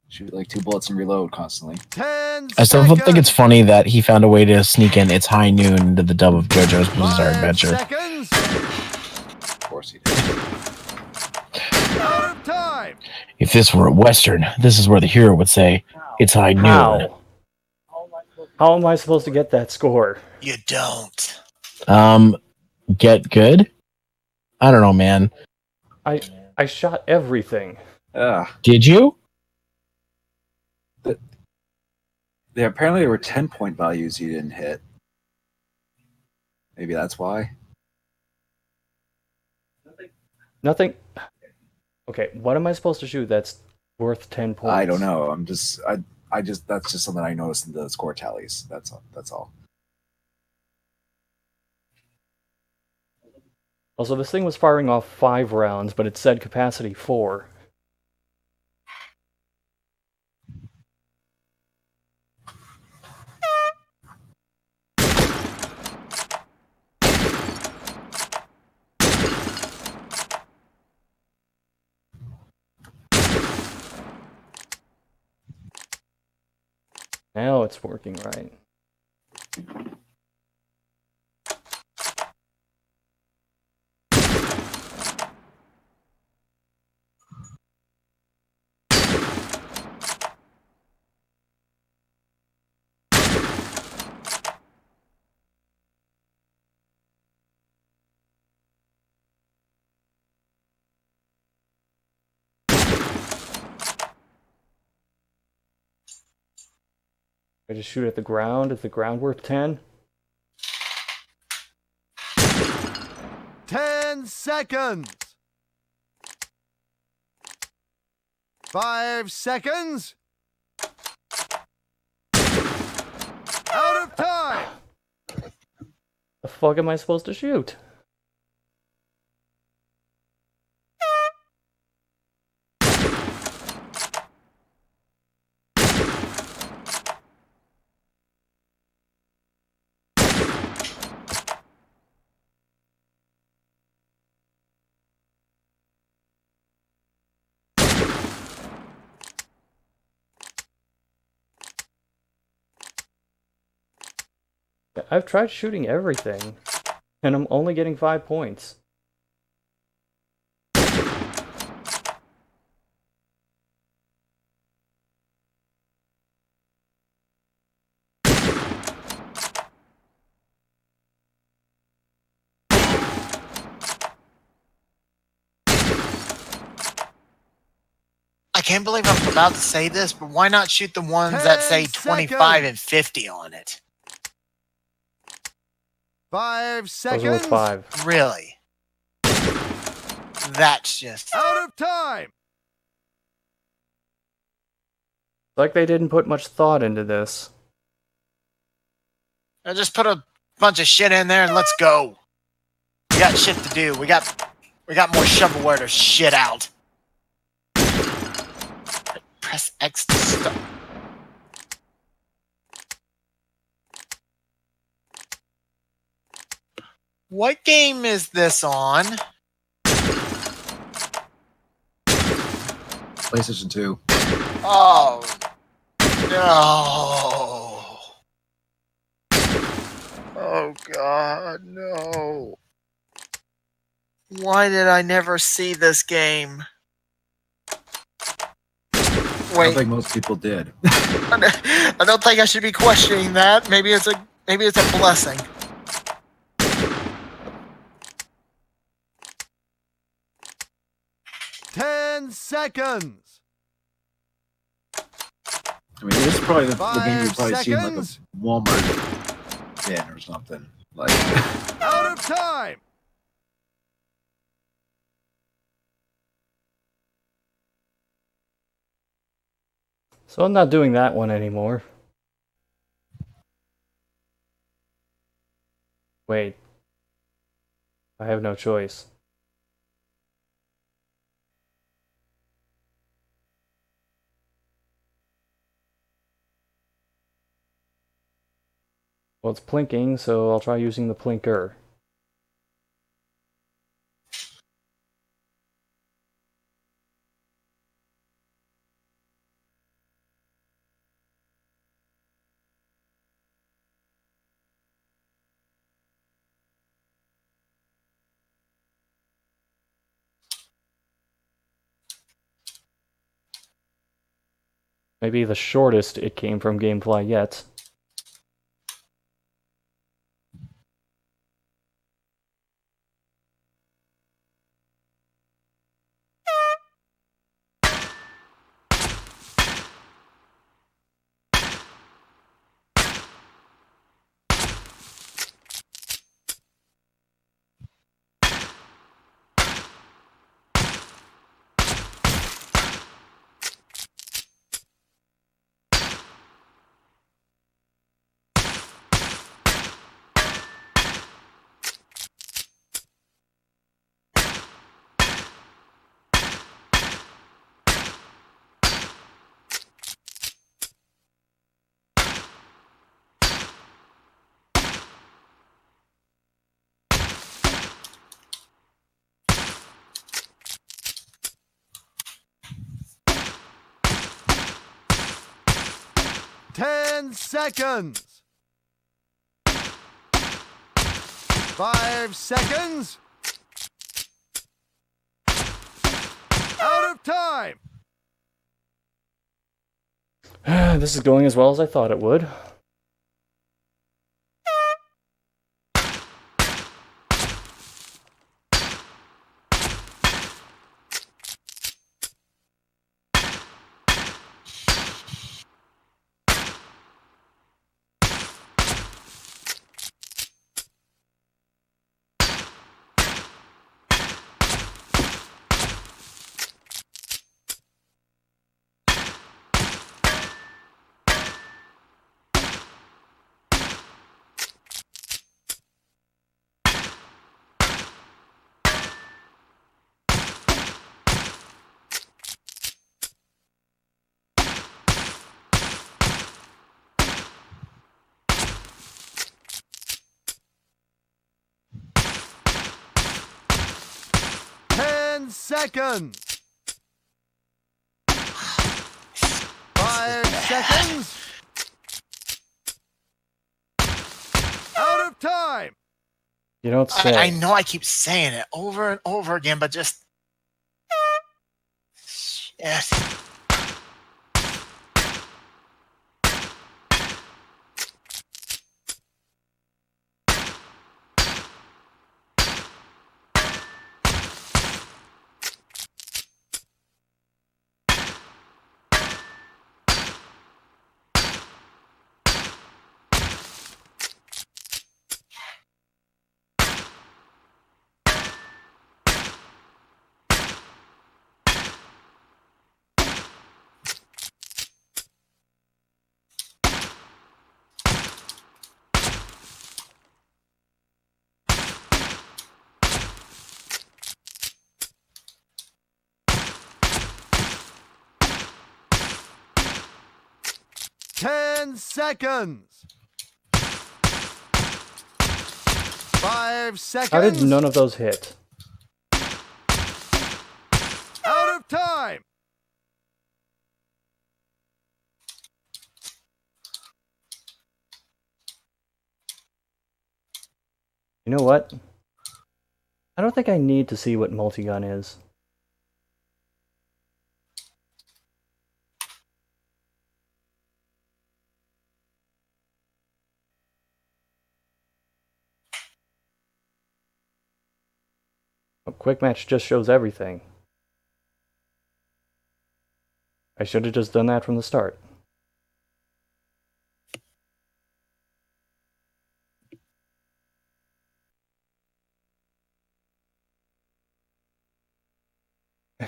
shoot like 2 bullets and reload constantly. 10 I still seconds. think it's funny that he found a way to sneak in It's High Noon into the dub of JoJo's Bizarre 5 Adventure. seconds. Of course he did. Out of time. If this were a Western, this is where the hero would say, "It's high noon." How? How am I supposed to get that score? You don't. Get good? I don't know, man. I shot everything. Did you? Apparently there were 10-point values you didn't hit. Maybe that's why. Nothing. Okay, what am I supposed to shoot that's worth 10 points? I don't know. I just that's just something I noticed in the score tallies. That's all. Also, this thing was firing off 5 rounds, but it said capacity 4. Now it's working right. I just shoot at the ground. Is the ground worth 10? 10 seconds. 5 seconds. Out of time. The fuck am I supposed to shoot? I've tried shooting everything, and I'm only getting 5 points. I can't believe I'm about to say this, but why not shoot the ones that say 10 25 and 50 on it? 5 Those seconds. are worth 5. Really? That's just... Out of time. Like they didn't put much thought into this. I just put a bunch of shit in there and let's go. We got shit to do. We got more shovelware to shit out. Press X to stop. What game is this on? PlayStation 2. Oh no. Oh god, no. Why did I never see this game? I don't Wait, think most people did. I don't think I should be questioning that. Maybe it's a blessing. Ten seconds. I mean, this is probably the game you've 5 probably seen like a seconds. Walmart bin or something. Like, Out of time. So I'm not doing that one anymore. Wait. I have no choice. Well, it's plinking, so I'll try using the plinker. Maybe the shortest it came from GameFly yet. Ten seconds. 5 seconds. Out of time. This is going as well as I thought it would. Seconds. 5 seconds. Out of time. You don't say. I know I keep saying it over and over again, but just yes. Ten seconds. 5 seconds. How did none of those hit? Out of time. You know what? I don't think I need to see what multi-gun is. A quick match just shows everything. I should have just done that from the start.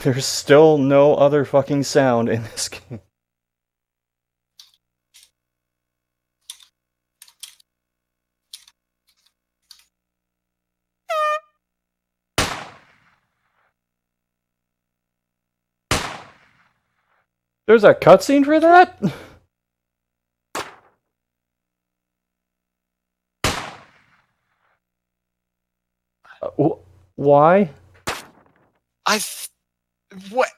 There's still no other fucking sound in this game. There's a cutscene for that? Why? What?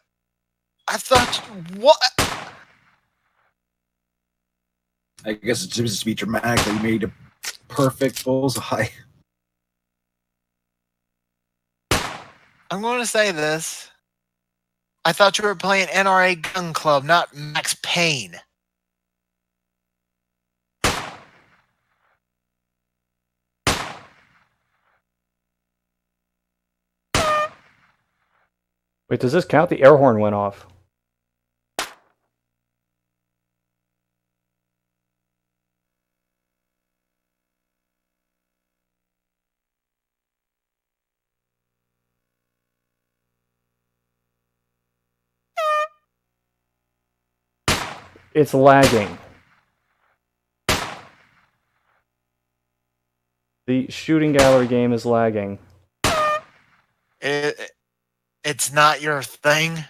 I thought what? I guess it's just to be dramatic that you made a perfect bullseye. I'm going to say this. I thought you were playing NRA Gun Club, not Max Payne. Wait, does this count? The air horn went off. It's lagging. The shooting gallery game is lagging. It's not your thing.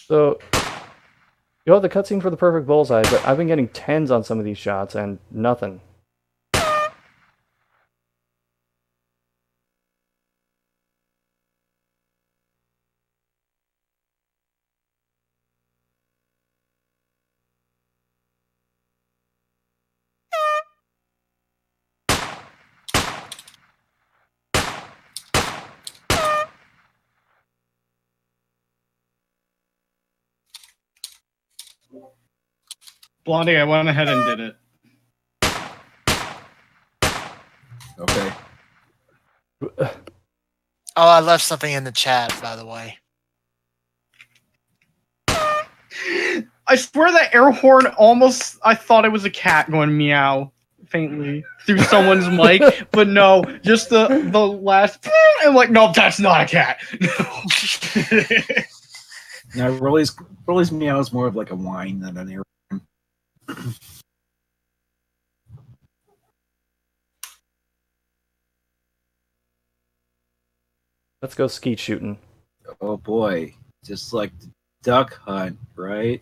So, you have the cutscene for the perfect bullseye, but I've been getting 10s on some of these shots and nothing. Blondie, I went ahead and did it. Okay. Oh, I left something in the chat, by the way. I swear that air horn almost, I thought it was a cat going meow faintly through someone's mic, but no, just the last, I'm like, no, that's not a cat. Now, Rolly's meow is more of like a whine than an air. Let's go skeet shooting. Oh boy, just like the duck hunt, right?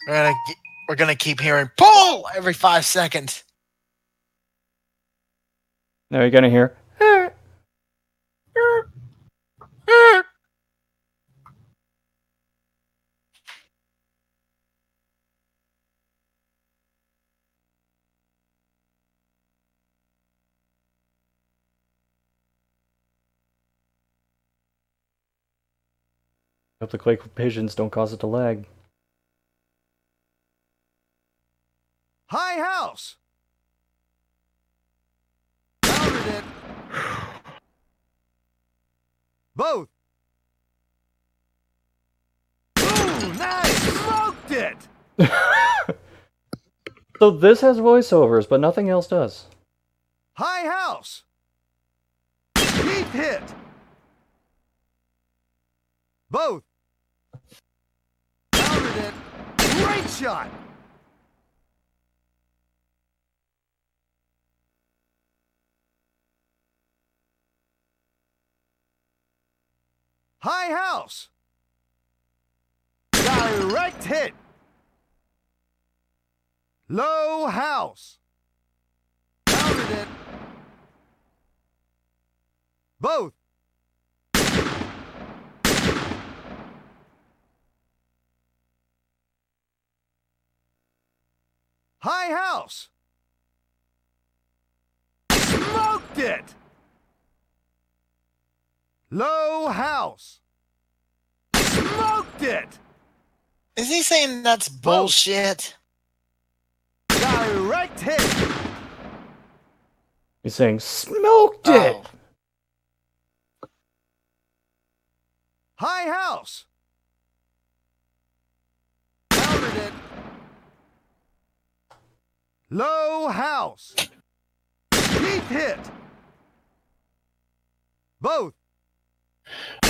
We're gonna keep hearing pull every 5 seconds. Now you're gonna hear. Hope the clay pigeons don't cause it to lag. High house. Pounded it. Both. Ooh, nice. Smoked it. So this has voiceovers, but nothing else does. High house. Deep hit. Both. Pounded it. Great shot. High house. Direct hit. Low house. Pounded it. Both. High house. Smoked it. Low house. Smoked it. Is he saying that's bullshit? Direct hit. He's saying, smoked it! Oh. High house. Pounded it. Low house. Deep hit. Both.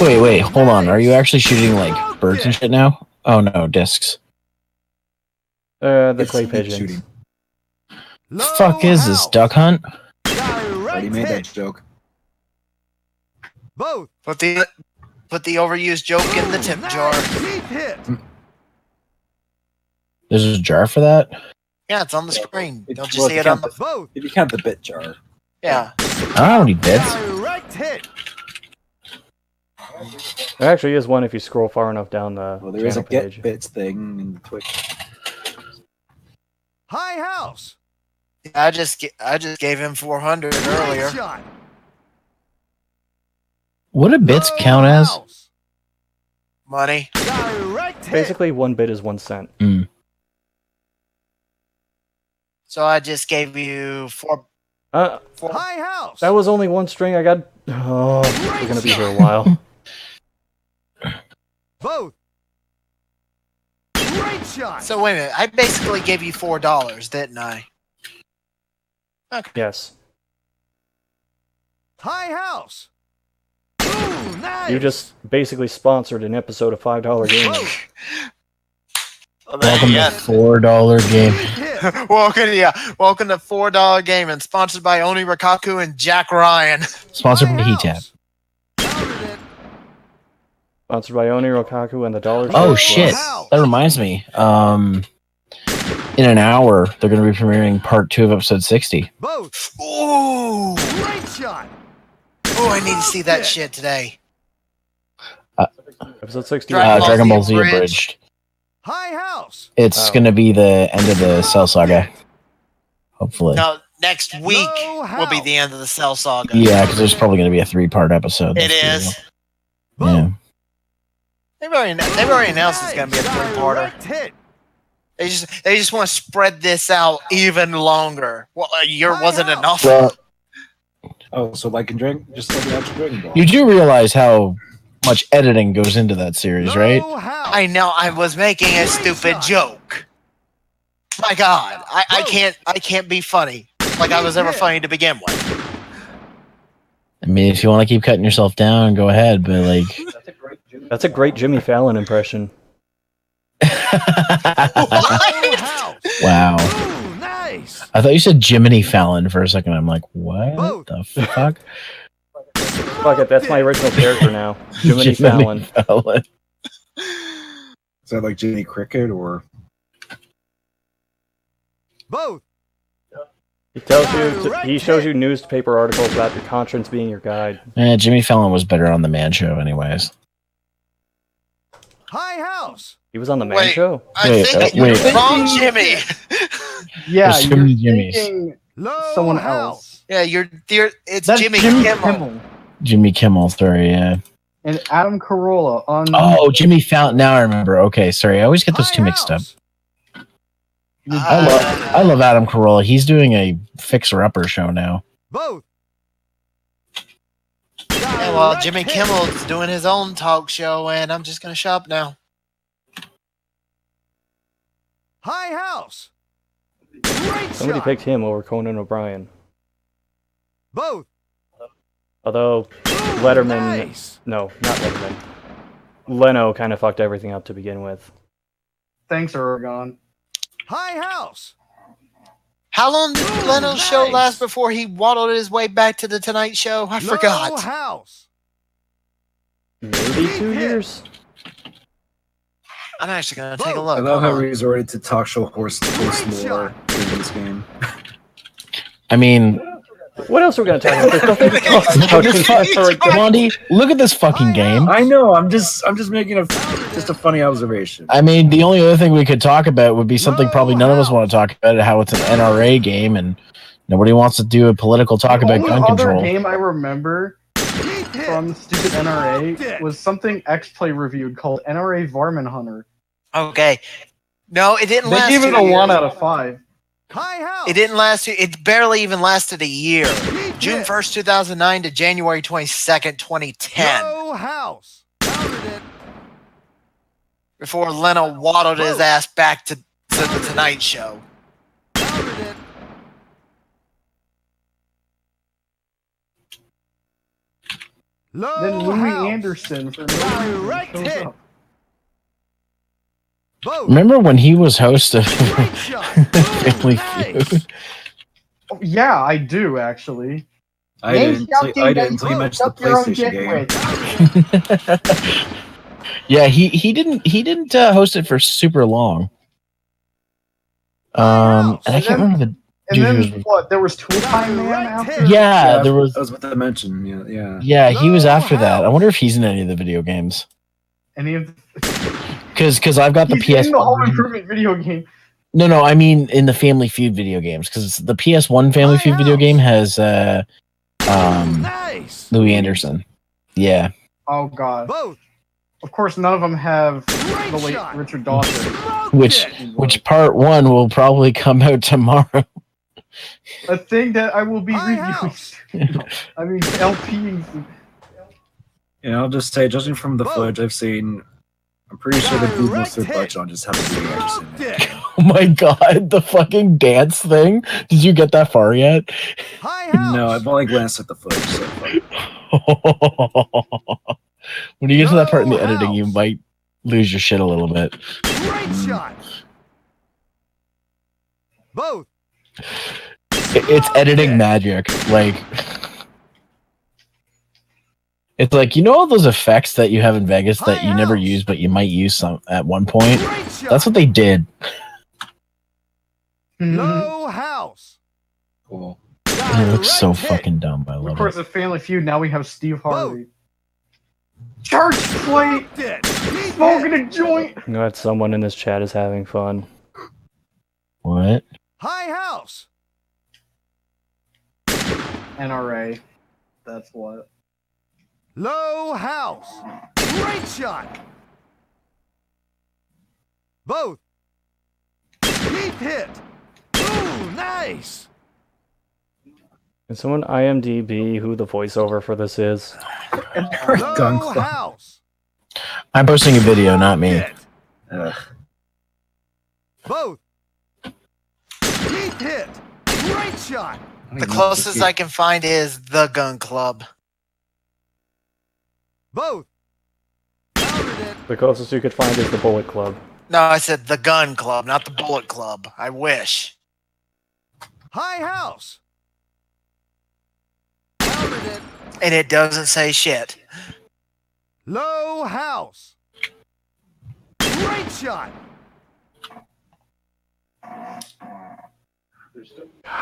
Wait, hold on. Are you actually shooting like birds and shit now? Oh no, discs. The It's clay skeet pigeons. shooting. Low Fuck is this, house. duck hunt? Already Direct made that hit. joke. Both. Put the overused joke in the tip Nice. jar. Deep hit. There's a jar for that? Yeah, it's on the screen. It- Don't you well, see if it on the? Both. If you count the bit jar. Yeah. I don't have any bits. Direct hit. There actually is one if you scroll far enough down the Well, there is a channel get page. bits thing in the Twitch. High house. I just gave him 400 earlier. Great shot. What do bits Low count as? house. Money. Direct hit. Basically, 1 bit is 1 cent. So I just gave you four. High house. That was only 1 string. I got. Oh, we're gonna be here a while. Both. Great shot. So wait a minute. I basically gave you $4, didn't I? Yes. High house. Ooh, nice. You just basically sponsored an episode of $5 Gaming. Both. Well, there Welcome you to go. $4 game. Great hit. Welcome to $4 Gaming, sponsored by Oni Rikaku and Jack Ryan. Sponsored by High Heat Tap. house. Countered it. Sponsored by Oni Rokaku and the Dollar Oh Shave shit! Club. That reminds me. In an hour, they're going to be premiering part 2 of episode 60. Both. Ooh, Great shot. I need to see that shit today. Episode 60. Dragon Ball Z Abridged. abridged. High house. It's Oh. going to be the end of the Cell Saga. Hopefully. No, next week Low will be house. the end of the Cell Saga. Yeah, because there's probably going to be a 3-part episode. It That's is. cool. Yeah. They've already announced it's going to be a 3-parter. Direct hit. They just want to spread this out even longer. Well, a year High wasn't house. enough. Well, Oh, so like in Dragon, just like the actual Dragon Ball. you do realize how much editing goes into that series, right? Low house. I know I was making a stupid joke. My God, I can't be funny like I was ever funny to begin with. I mean, if you want to keep cutting yourself down, go ahead, but like. That's a great Jimmy Fallon impression. Low house. Wow. Ooh, nice. I thought you said Jiminy Fallon for a second. I'm like, what Both. the fuck? Fuck it, that's my original character now. Jiminy Fallon. Fallon. Is that like Jimmy Cricket or? Both. He tells you, he shows you newspaper articles about your conscience being your guide. Jimmy Fallon was better on the Man Show, anyways. High house. He was on the Man Wait. Show. I Wait, think wait. you're wrong, Jimmy. Yeah, There's too you're many Jimmys. thinking Low someone house. else. Yeah, it's That's Jimmy, Jimmy Kimmel. Kimmel Jimmy Kimmel, sorry, yeah. and Adam Carolla on. Oh, Jimmy Fallon. Now I remember. Okay, sorry. I always get those two mixed up. I love Adam Carolla. He's doing a fixer-upper show now. Both. Yeah, well, Jimmy Kimmel's doing his own talk show, and I'm just gonna shop now. High house. Great Somebody shot. picked him over Conan O'Brien. Both. Although Letterman, Nice. no, not Letterman. Leno kind of fucked everything up to begin with. Thanks, Oregon. High house. How long did Leno's show last before he waddled his way back to the Tonight Show? I Low forgot. house. Maybe 2 years. I'm actually gonna take a I look. love Hold how on. we resorted to talk show horse lore in this game. I mean, What else are we gonna talk about? There's nothing to talk about in contemporary games. Blondie, look at this fucking game. I know. I'm just making just a funny observation. I mean, the only other thing we could talk about would be something probably none of us want to talk about, how it's an NRA game and nobody wants to do a political talk The about only gun other control. game I remember Deep hit. from the stupid NRA was something X-Play reviewed called NRA Varmin Hunter. Okay. No, it didn't They last. gave it 2 a years. 1 out of 5. High house. It didn't last. It barely even lasted a year. Deep June hit. 1st, 2009 to January 22nd, 2010. Low house. Countered it. Before Leno waddled his ass back to the Tonight Show. Countered it. Low Then Louis house. Anderson for no Direct reason shows hit. up. Both. Remember when he was host of Great shot. Family Nice. Feud? Oh, yeah, I do actually. I didn't until you mentioned the PlayStation game. Yeah, he didn't host it for super long. And I can't remember the. And then Dude, what? There was Tool Time Man after. Yeah, there was. That was what I mentioned. Yeah. Yeah, he was after that. I wonder if he's in any of the video games. Any of Because I've got the he's in the Home PS1. Improvement video game. No, I mean in the Family Feud video games, because the PS1 Family My Feud video house. game has Nice. Louis Anderson. Yeah. Oh god. Both. Of course, none of them have Great the late shot. Richard Dawson. Smoked Which it. which part 1 will probably come out tomorrow. A thing that I will be My reviewing. house. I mean, LPing. Yeah, I'll just say, judging from the Both. footage I've seen, I'm pretty sure they blew most of their Direct budget on just having Louis Anderson Smoked in it. it. Oh my god, the fucking dance thing. Did you get that far yet? High house. No, I've only glanced at the footage so far. When you get to that part in the No editing, you house. might lose your shit a little bit. Great shot. Both. It's editing magic. Like, it's like, you know all those effects that you have in Vegas that you never use, but you might use some at one point? Great shot. That's what they did. Low house. Cool. It looks so Direct hit. fucking dumb. I Of love course, it. a Family Feud. Now we have Steve Harvey. Church plate. Smoked it. Deep Smoking hit. a joint. You know that someone in this chat is having fun. What? High house. NRA. That's what. Low house. Great shot. Both. Deep hit. Ooh, nice. Can someone IMDb who the voiceover for this is? Gun Low club. house. I'm posting a video, not me. Hit. Ugh. Both. Deep hit. Great shot. The closest I can find is the Gun Club. Both. Countered it. The closest you could find is the Bullet Club. No, I said the Gun Club, not the Bullet Club. I wish. High house. Countered it. And it doesn't say shit. Low house. Great shot.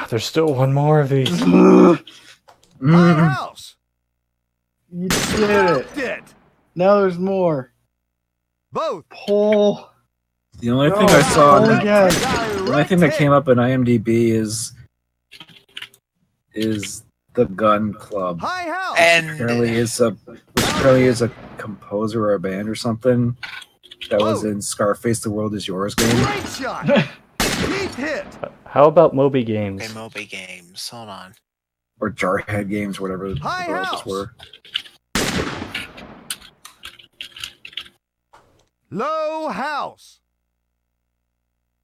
There's still one more of these. High Mm. house. You did it. Smoked it. Now there's more. Both. Pull. The only thing I saw, Oh, the again. only thing that came up in IMDb is the Gun Club. High house. And Apparently is a composer or a band or something that was in Scarface: The World Is Yours game. Great shot. Deep hit. How about Moby Games? okay, Moby Games. Hold on. Or Jarhead games, whatever the High royalties house. were. Low house.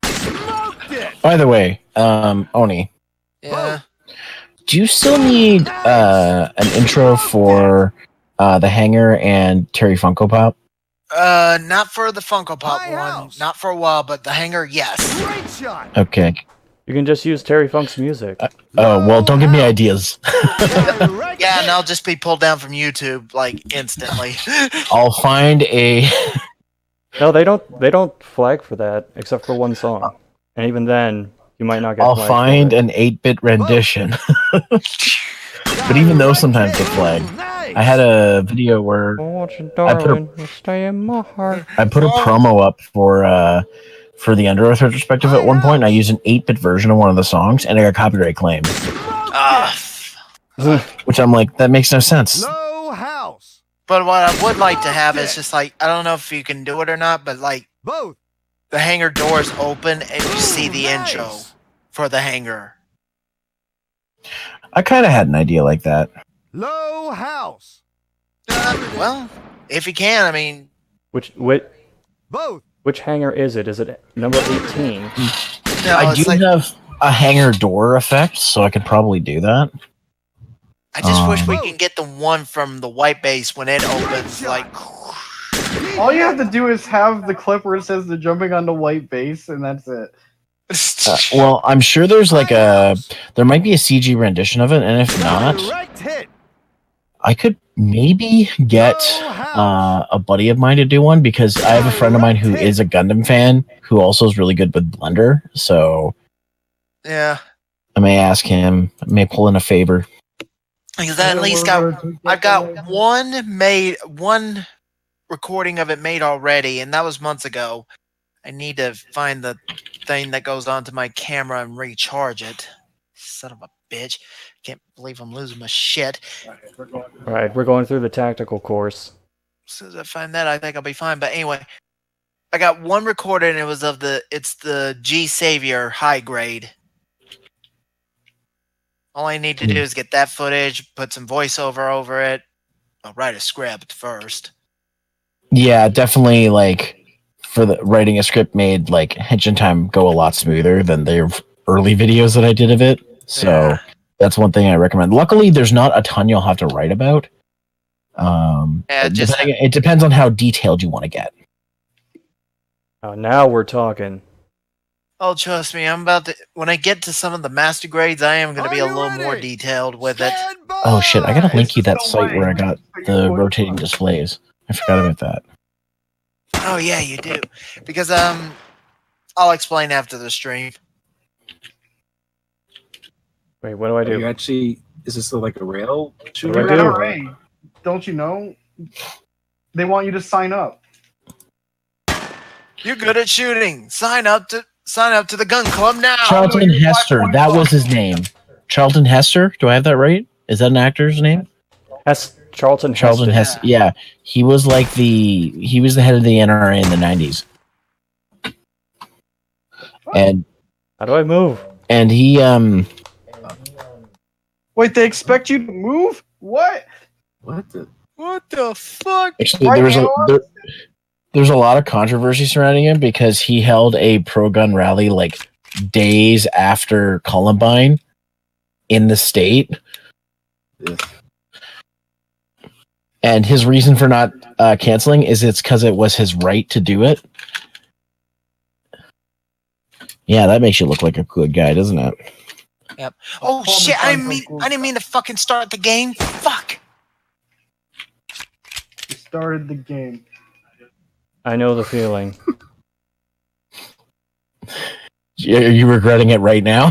Smoked it. By the way, Oni, Yeah. do you still need an intro for the Hanger and Terry Funko Pop? Not for the Funko Pop High one. house. Not for a while, but the Hanger, yes. Great shot. Okay. You can just use Terry Funk's music. Oh, well, don't give me ideas. Direct Yeah, hit. and I'll just be pulled down from YouTube like instantly. I'll find a. No, they don't flag for that except for one song, and even then, you might not get. I'll flagged find for it. an 8-bit rendition. But even those sometimes get flagged. Nice. I had a video where Oh, watch it, I put a- darling, you stay in my heart. I put a promo up for the Under Earth retrospective at one point. And I used an 8-bit version of one of the songs, and I got copyright claimed. Ah, Which I'm like, that makes no sense. Low house. but what I would like to have is just like, I don't know if you can do it or not, but like Both. the hangar doors open and you see the Nice. intro for the hangar. I kind of had an idea like that. Low house. Well, if you can, I mean, Which Both. hanger is it? Is it number 18? no, I it's do like, have a hanger door effect, so I could probably do that. I just wish we Um, can get the one from the white base when it opens. Like, All you have to do is have the clip where it says they're jumping onto white base, and that's it. Well, I'm sure there's like there might be a CG rendition of it, and if not, Direct hit. I could maybe get Low house. a buddy of mine to do one because I have a friend of mine who is a Gundam fan who also is really good with Blender. So yeah, I may ask him, I may pull in a favor. because I at least I've got one recording of it made already, and that was months ago. I need to find the thing that goes onto my camera and recharge it. Son of a bitch. Can't believe I'm losing my shit. Alright, we're going through the tactical course. As soon as I find that, I think I'll be fine. But anyway, I got one recorded, and it's the G Savior high grade. All I need to do is get that footage, put some voiceover over it. I'll write a script first. Yeah, definitely. Like for the writing a script made like Henshin Time go a lot smoother than their early videos that I did of it. So Yeah. that's one thing I recommend. Luckily, there's not a ton you'll have to write about. It depends on how detailed you want to get. Oh, now we're talking. Oh, trust me, I'm about to. When I get to some of the master grades, I am going to Are be a you little more ready? detailed with it. Stand by! Oh shit! I gotta link you that No site way. where I got the rotating displays. I forgot about that. Oh yeah, you do. Because I'll explain after the stream. Wait, what do I Are you do? actually? Is this like a rail shooter? do I do? NRA, don't you know? They want you to sign up. You're good at shooting. Sign up to the gun club now. Charlton Hester, that was his name. Charlton Hester. Do I have that right? Is that an actor's name? Charlton Charlton Heston. Heston. Yeah, he was the head of the NRA in the 90s, and How do I move? he Wait, they expect you to move? What? What the? What the fuck? actually Right, there's a lot of controversy surrounding him because he held a pro gun rally like days after Columbine in the state. Ugh. And his reason for not canceling is it's because it was his right to do it. Yeah, that makes you look like a good guy, doesn't it? Oh shit! I didn't mean to fucking start the game. Fuck. You started the game. I know the feeling. Are you regretting it right now?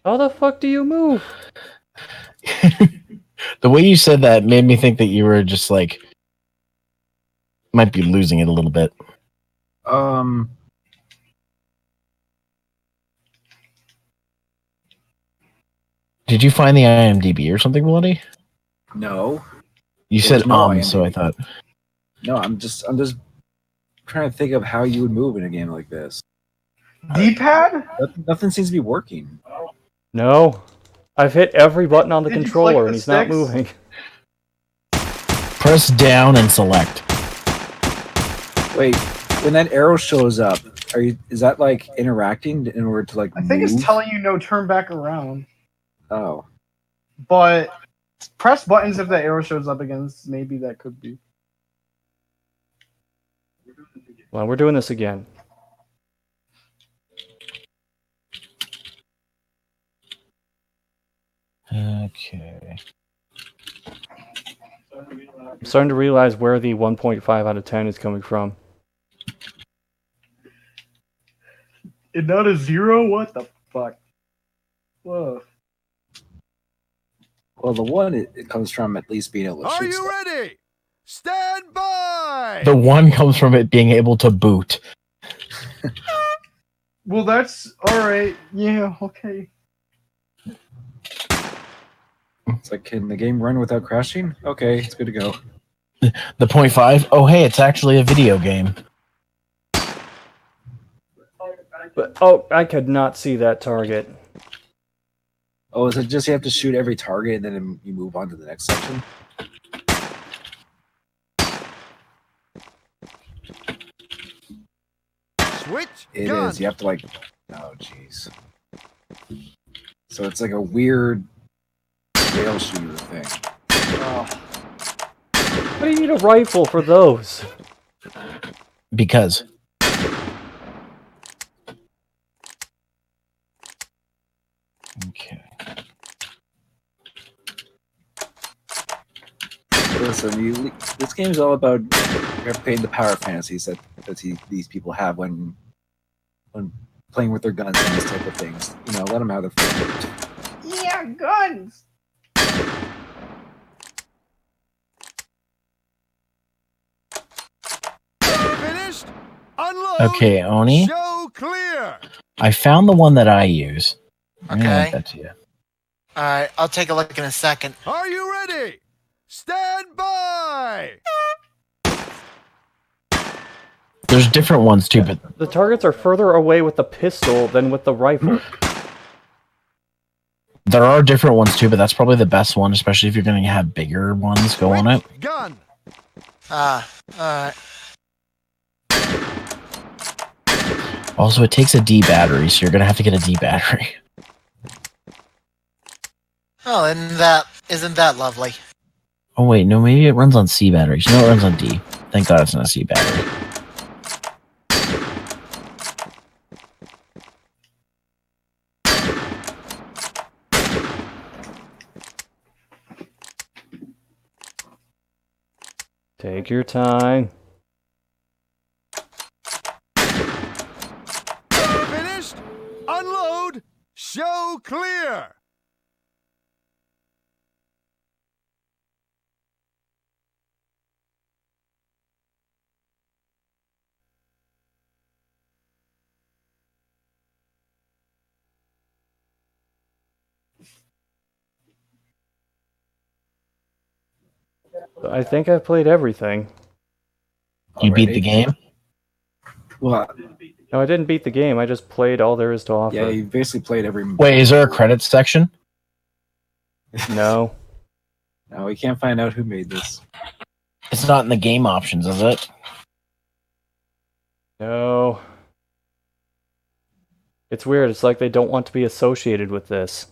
How the fuck do you move? The way you said that made me think that you were just like might be losing it a little bit. Did you find the IMDb or something, Bloody? No, You There's said no so I IMDb. thought. no. I'm just trying to think of how you would move in a game like this. D-pad? Nothing seems to be working. No. I've hit every button on the Did you controller click the and he's not sticks? moving. Press down and select. Wait, when that arrow shows up, is that like interacting in order to like I think move? it's telling you no, turn back around. Oh, But press buttons if that arrow shows up again. Maybe that could be. Well, we're doing this again. Okay. I'm starting to realize where the 1.5 out of 10 is coming from. It's not a 0? What the fuck? Whoa. well, the one it comes from at least being able to Are shoot you stuff. ready? Stand by! The one comes from it being able to boot. Well, that's alright. Yeah, okay. It's like, can the game run without crashing? Okay, it's good to go. The 0.5? Oh, hey, it's actually a video game. But oh, I could not see that target. Oh, is it just you have to shoot every target and then you move on to the next section? Switch It gun. is. You have to like. Oh, jeez. So it's like a weird rail shooter thing. Why do you need a rifle for those? Because. Okay. Listen, this game is all about repaying the power fantasies that these people have when playing with their guns and these type of things. You know, let them have their fun. Yeah, guns! Finish Unload. Okay, Oni. Show clear. I found the one that I use. I'm gonna Okay. link that to you. All right, I'll take a look in a second. Are you ready? Stand by. There's different ones too, but The targets are further away with the pistol than with the rifle. there are different ones too. But that's probably the best one, especially if you're going to have bigger ones go on it. Gun. All right. Also, it takes a D battery, so you're going to have to get a D battery. Oh, isn't that lovely? Oh wait, no, maybe it runs on C batteries. No, it runs on D. Thank God it's not a C battery. Take your time. Finished. Unload. Show clear. I think I've played everything. You beat the Already? game? Well, No, I didn't beat the game. I just played all there is to offer. yeah, you basically played every. Wait, is there a credits section? No. No, we can't find out who made this. It's not in the game options, is it? No. It's weird. It's like they don't want to be associated with this.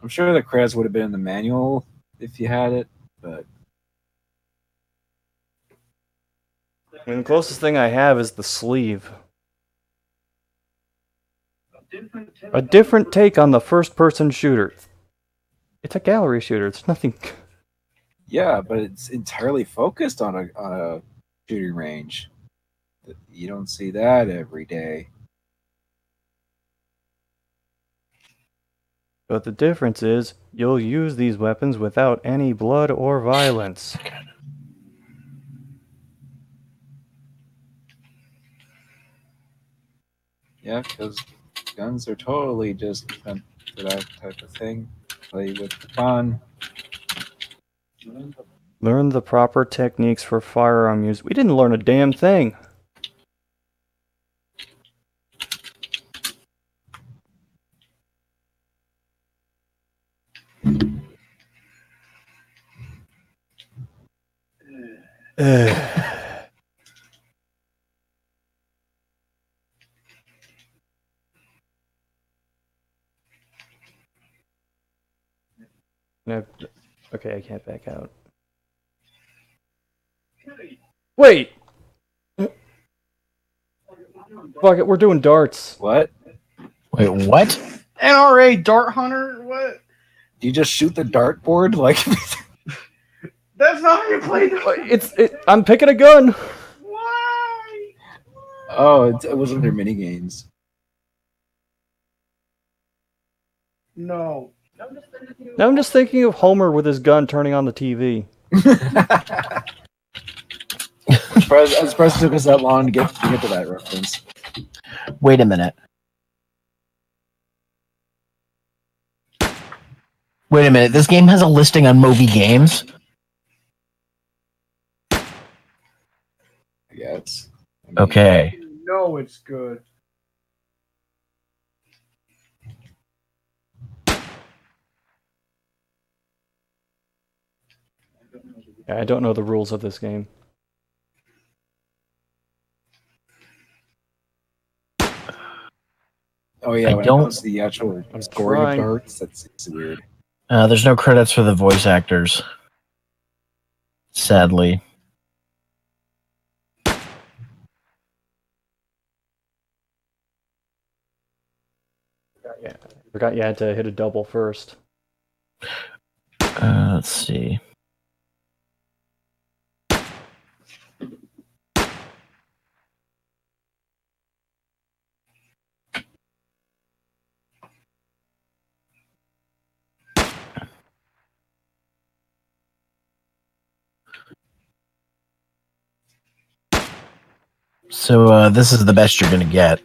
I'm sure the credits would have been in the manual if you had it, but I mean, the closest thing I have is the sleeve. A different take on the first-person shooter. It's a gallery shooter. It's nothing. yeah, but it's entirely focused on a shooting range. You don't see that every day. But the difference is, you'll use these weapons without any blood or violence. Yeah, because guns are totally just meant for that type of thing. Play with the fun. Learn the proper techniques for firearm use. We didn't learn a damn thing. No, okay, I can't back out. Wait! Fuck it, we're doing darts. What? Wait, what? NRA Dart Hunter? What? Do you just shoot the dartboard? Like, That's not how you play the. I'm picking a gun. Why? oh, it wasn't their mini games. No. Now I'm just thinking of Homer with his gun turning on the TV. I'm surprised it took us that long to get to that reference. Wait a minute. Wait a minute. This game has a listing on Moby Games. Yes. Okay. No, it's good. Yeah, I don't know the rules of this game. Oh yeah, I when don't- it comes to the actual I'm story trying. of darts, it's weird. There's no credits for the voice actors. Sadly. Yeah, I forgot you had to hit a double first. Let's see. So this is the best you're gonna get.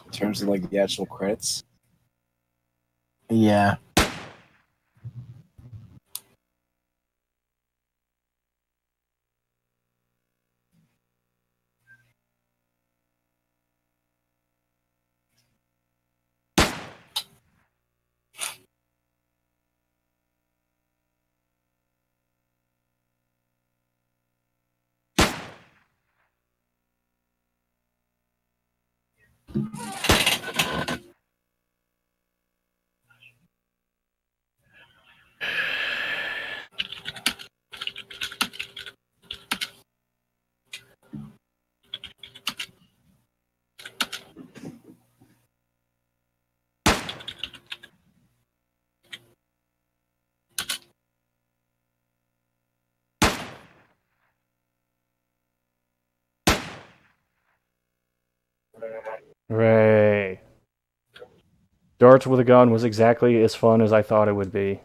In terms of like the actual credits. Yeah. Hooray. Darts with a gun was exactly as fun as I thought it would be.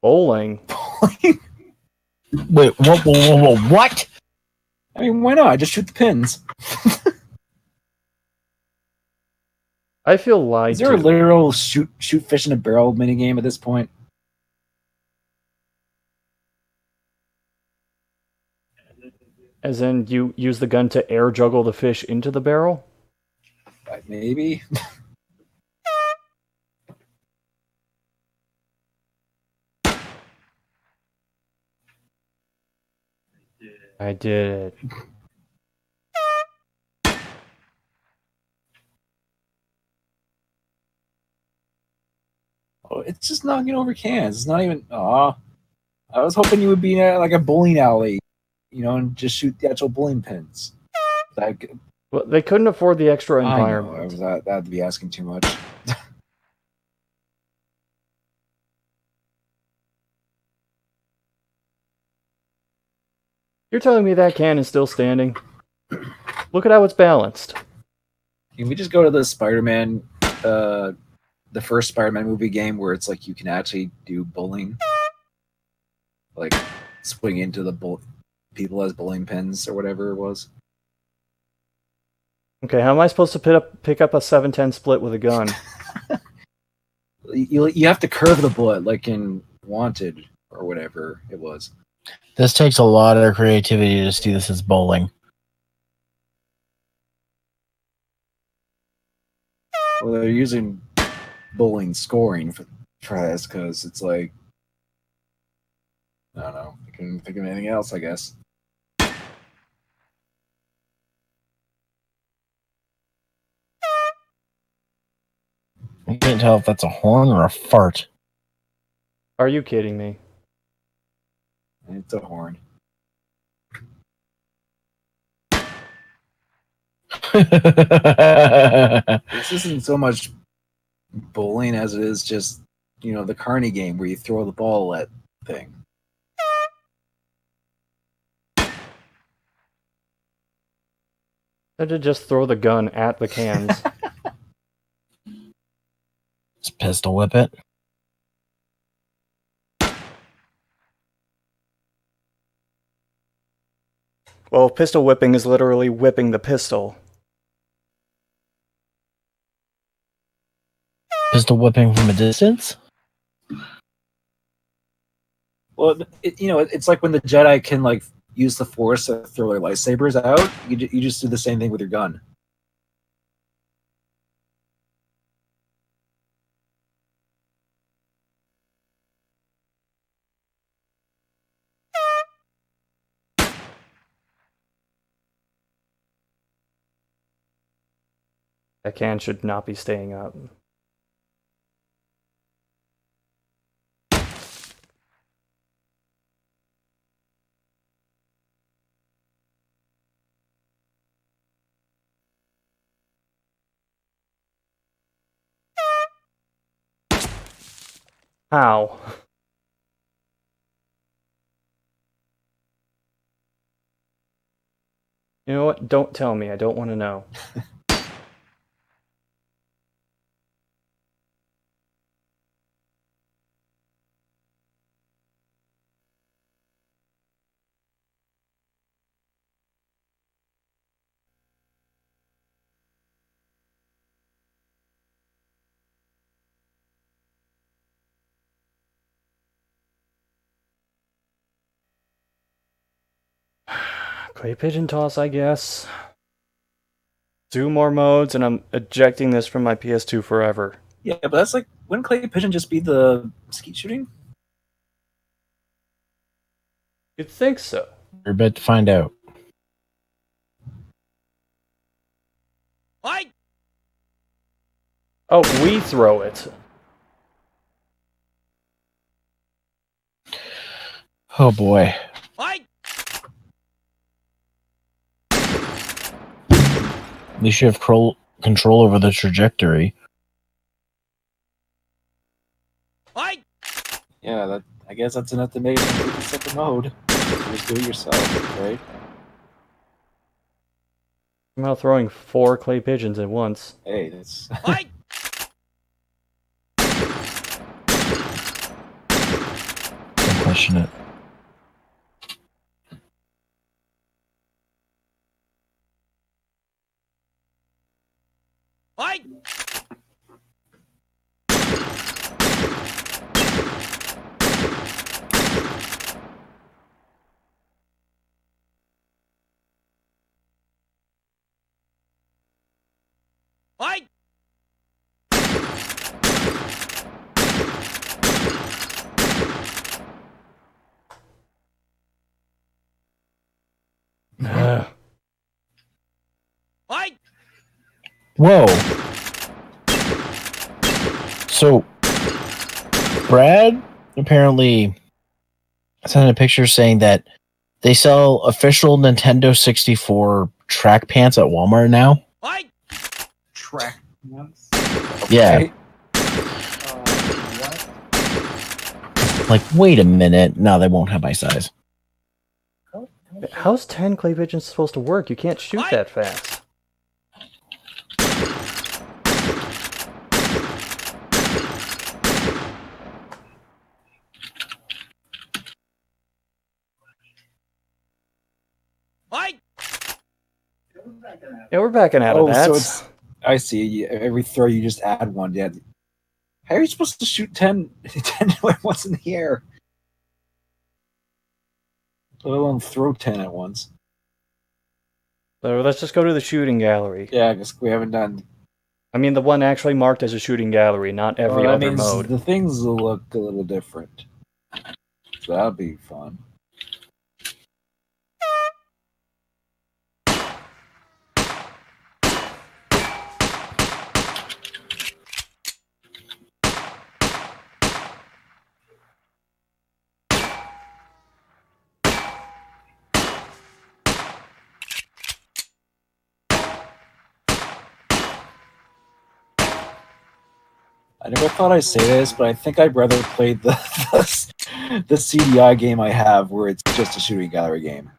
Bowling? Wait, what? I mean, why not? Just shoot the pins. I feel lied Is there a to. literal shoot fish in a barrel minigame at this point? As in, you use the gun to air juggle the fish into the barrel? Maybe. I did it. Oh, it's just knocking over cans. It's not even. Aw. I was hoping you would be in like a bowling alley, and just shoot the actual bowling pins. Well, they couldn't afford the extra I know. environment. That'd be asking too much. You're telling me that can is still standing? Look at how it's balanced. Can we just go to the Spider-Man, the first Spider-Man movie game where it's like you can actually do bowling, like swing into the people as bowling pins or whatever it was. Okay, how am I supposed to pick up a 7-10 split with a gun? You have to curve the bullet like in Wanted or whatever it was. This takes a lot of creativity to see this as bowling. Well, they're using bowling scoring for this because it's like, I don't know. I couldn't think of anything else, I guess. You can't tell if that's a horn or a fart. Are you kidding me? It's a horn. This isn't so much bowling as it is just, the Carney game where you throw the ball at thing. I did just throw the gun at the cans. Just pistol whip it. Well, pistol whipping is literally whipping the pistol. Pistol whipping from a distance? Well, it's like when the Jedi can like use the Force to throw their lightsabers out. You just do the same thing with your gun. That can should not be staying up. How? You know what? Don't tell me. I don't want to know. Clay pigeon toss, I guess. 2 more modes, and I'm ejecting this from my PS2 forever. Yeah, but that's like, wouldn't clay pigeon just be the skeet shooting? You'd think so. You're about to find out. Oh, we throw it. Oh boy. At least you have control over the trajectory. Yeah, that, I guess that's enough to make it a completely separate mode. You just do it yourself, right? I'm now throwing 4 clay pigeons at once. Hey, that's... Don't question it. Ugh. Whoa. So, Brad apparently sent a picture saying that they sell official Nintendo 64 track pants at Walmart now. Track pants. Yeah. Okay. What? Like, wait a minute. No, they won't have my size. How's 10 clay pigeons supposed to work? You can't shoot that fast. Yeah, we're backing out of Oh, that. so it's... I see. Every throw you just add one. Yeah. How are you supposed to shoot 10 at once in the air? Let alone throw 10 at once. So let's just go to the shooting gallery. Yeah, I guess we haven't done... I mean, the one actually marked as a shooting gallery, not every that other means mode. the things will look a little different. So that'll be fun. I never thought I'd say this, but I think I'd rather play the CDI game I have, where it's just a shooting gallery game.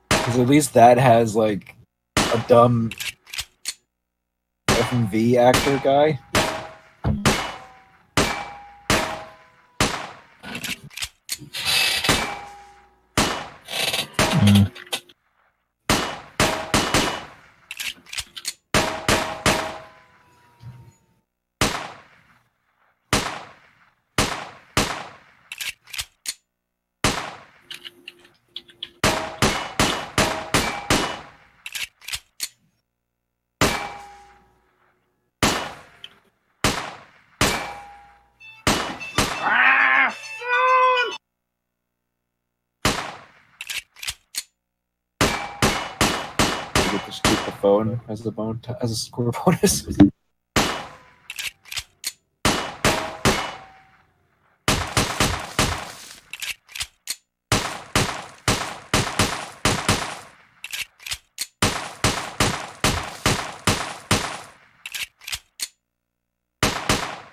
Because at least that has like a dumb FMV actor guy. Mm. You get to shoot the phone as a score bonus.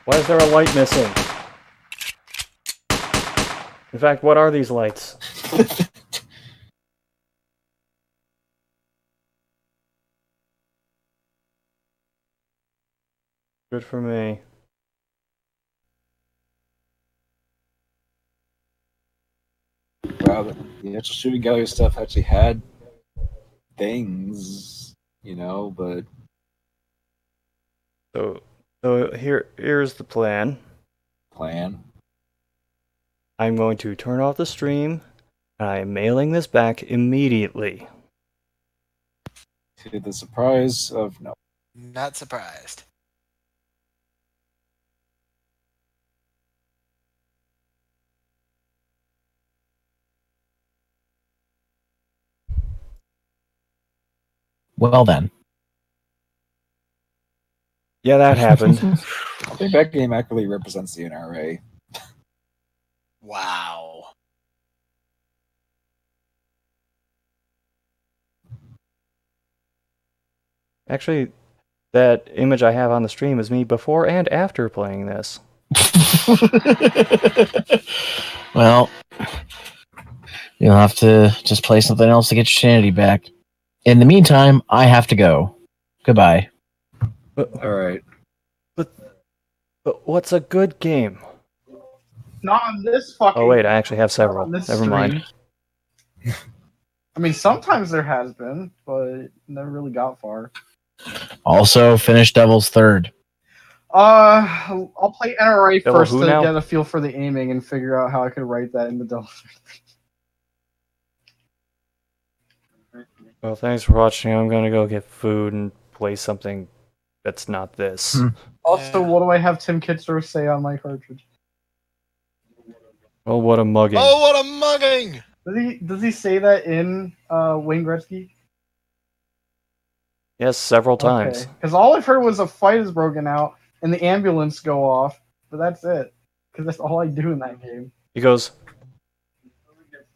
Why is there a light missing? In fact, what are these lights? Good for me. Wow, the actual shooting gallery stuff actually had things, but So here's the plan. plan. I'm going to turn off the stream, and I am mailing this back immediately. To the surprise of no. Not surprised. Well then. Yeah, that happened. I think that game actually represents the NRA. Wow. Actually, that image I have on the stream is me before and after playing this. Well, you'll have to just play something else to get your sanity back. In the meantime, I have to go. Goodbye. All right. But what's a good game? Not on this fucking. Oh wait, I actually have several. on this Never mind. stream. I mean, sometimes there has been, but never really got far. Also, finish Devil's Third. I'll play NRA Devil first who to now? get a feel for the aiming and figure out how I could write that in the Devil. Well, thanks for watching. I'm gonna go get food and play something that's not this. Also, Yeah. what do I have Tim Kitzrow say on my cartridge? Well, what a mugging. Oh, what a mugging! Does he say that in Wayne Gretzky? Yes, several times. Because all I've heard was a fight is broken out and the ambulance go off, but that's it. Because that's all I do in that game. He goes,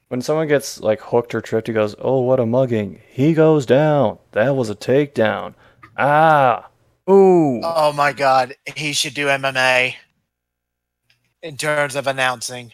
when someone gets like hooked or tripped, he goes, "Oh, what a mugging." He goes down. That was a takedown. Ah. Ooh. Oh my god, he should do MMA in terms of announcing.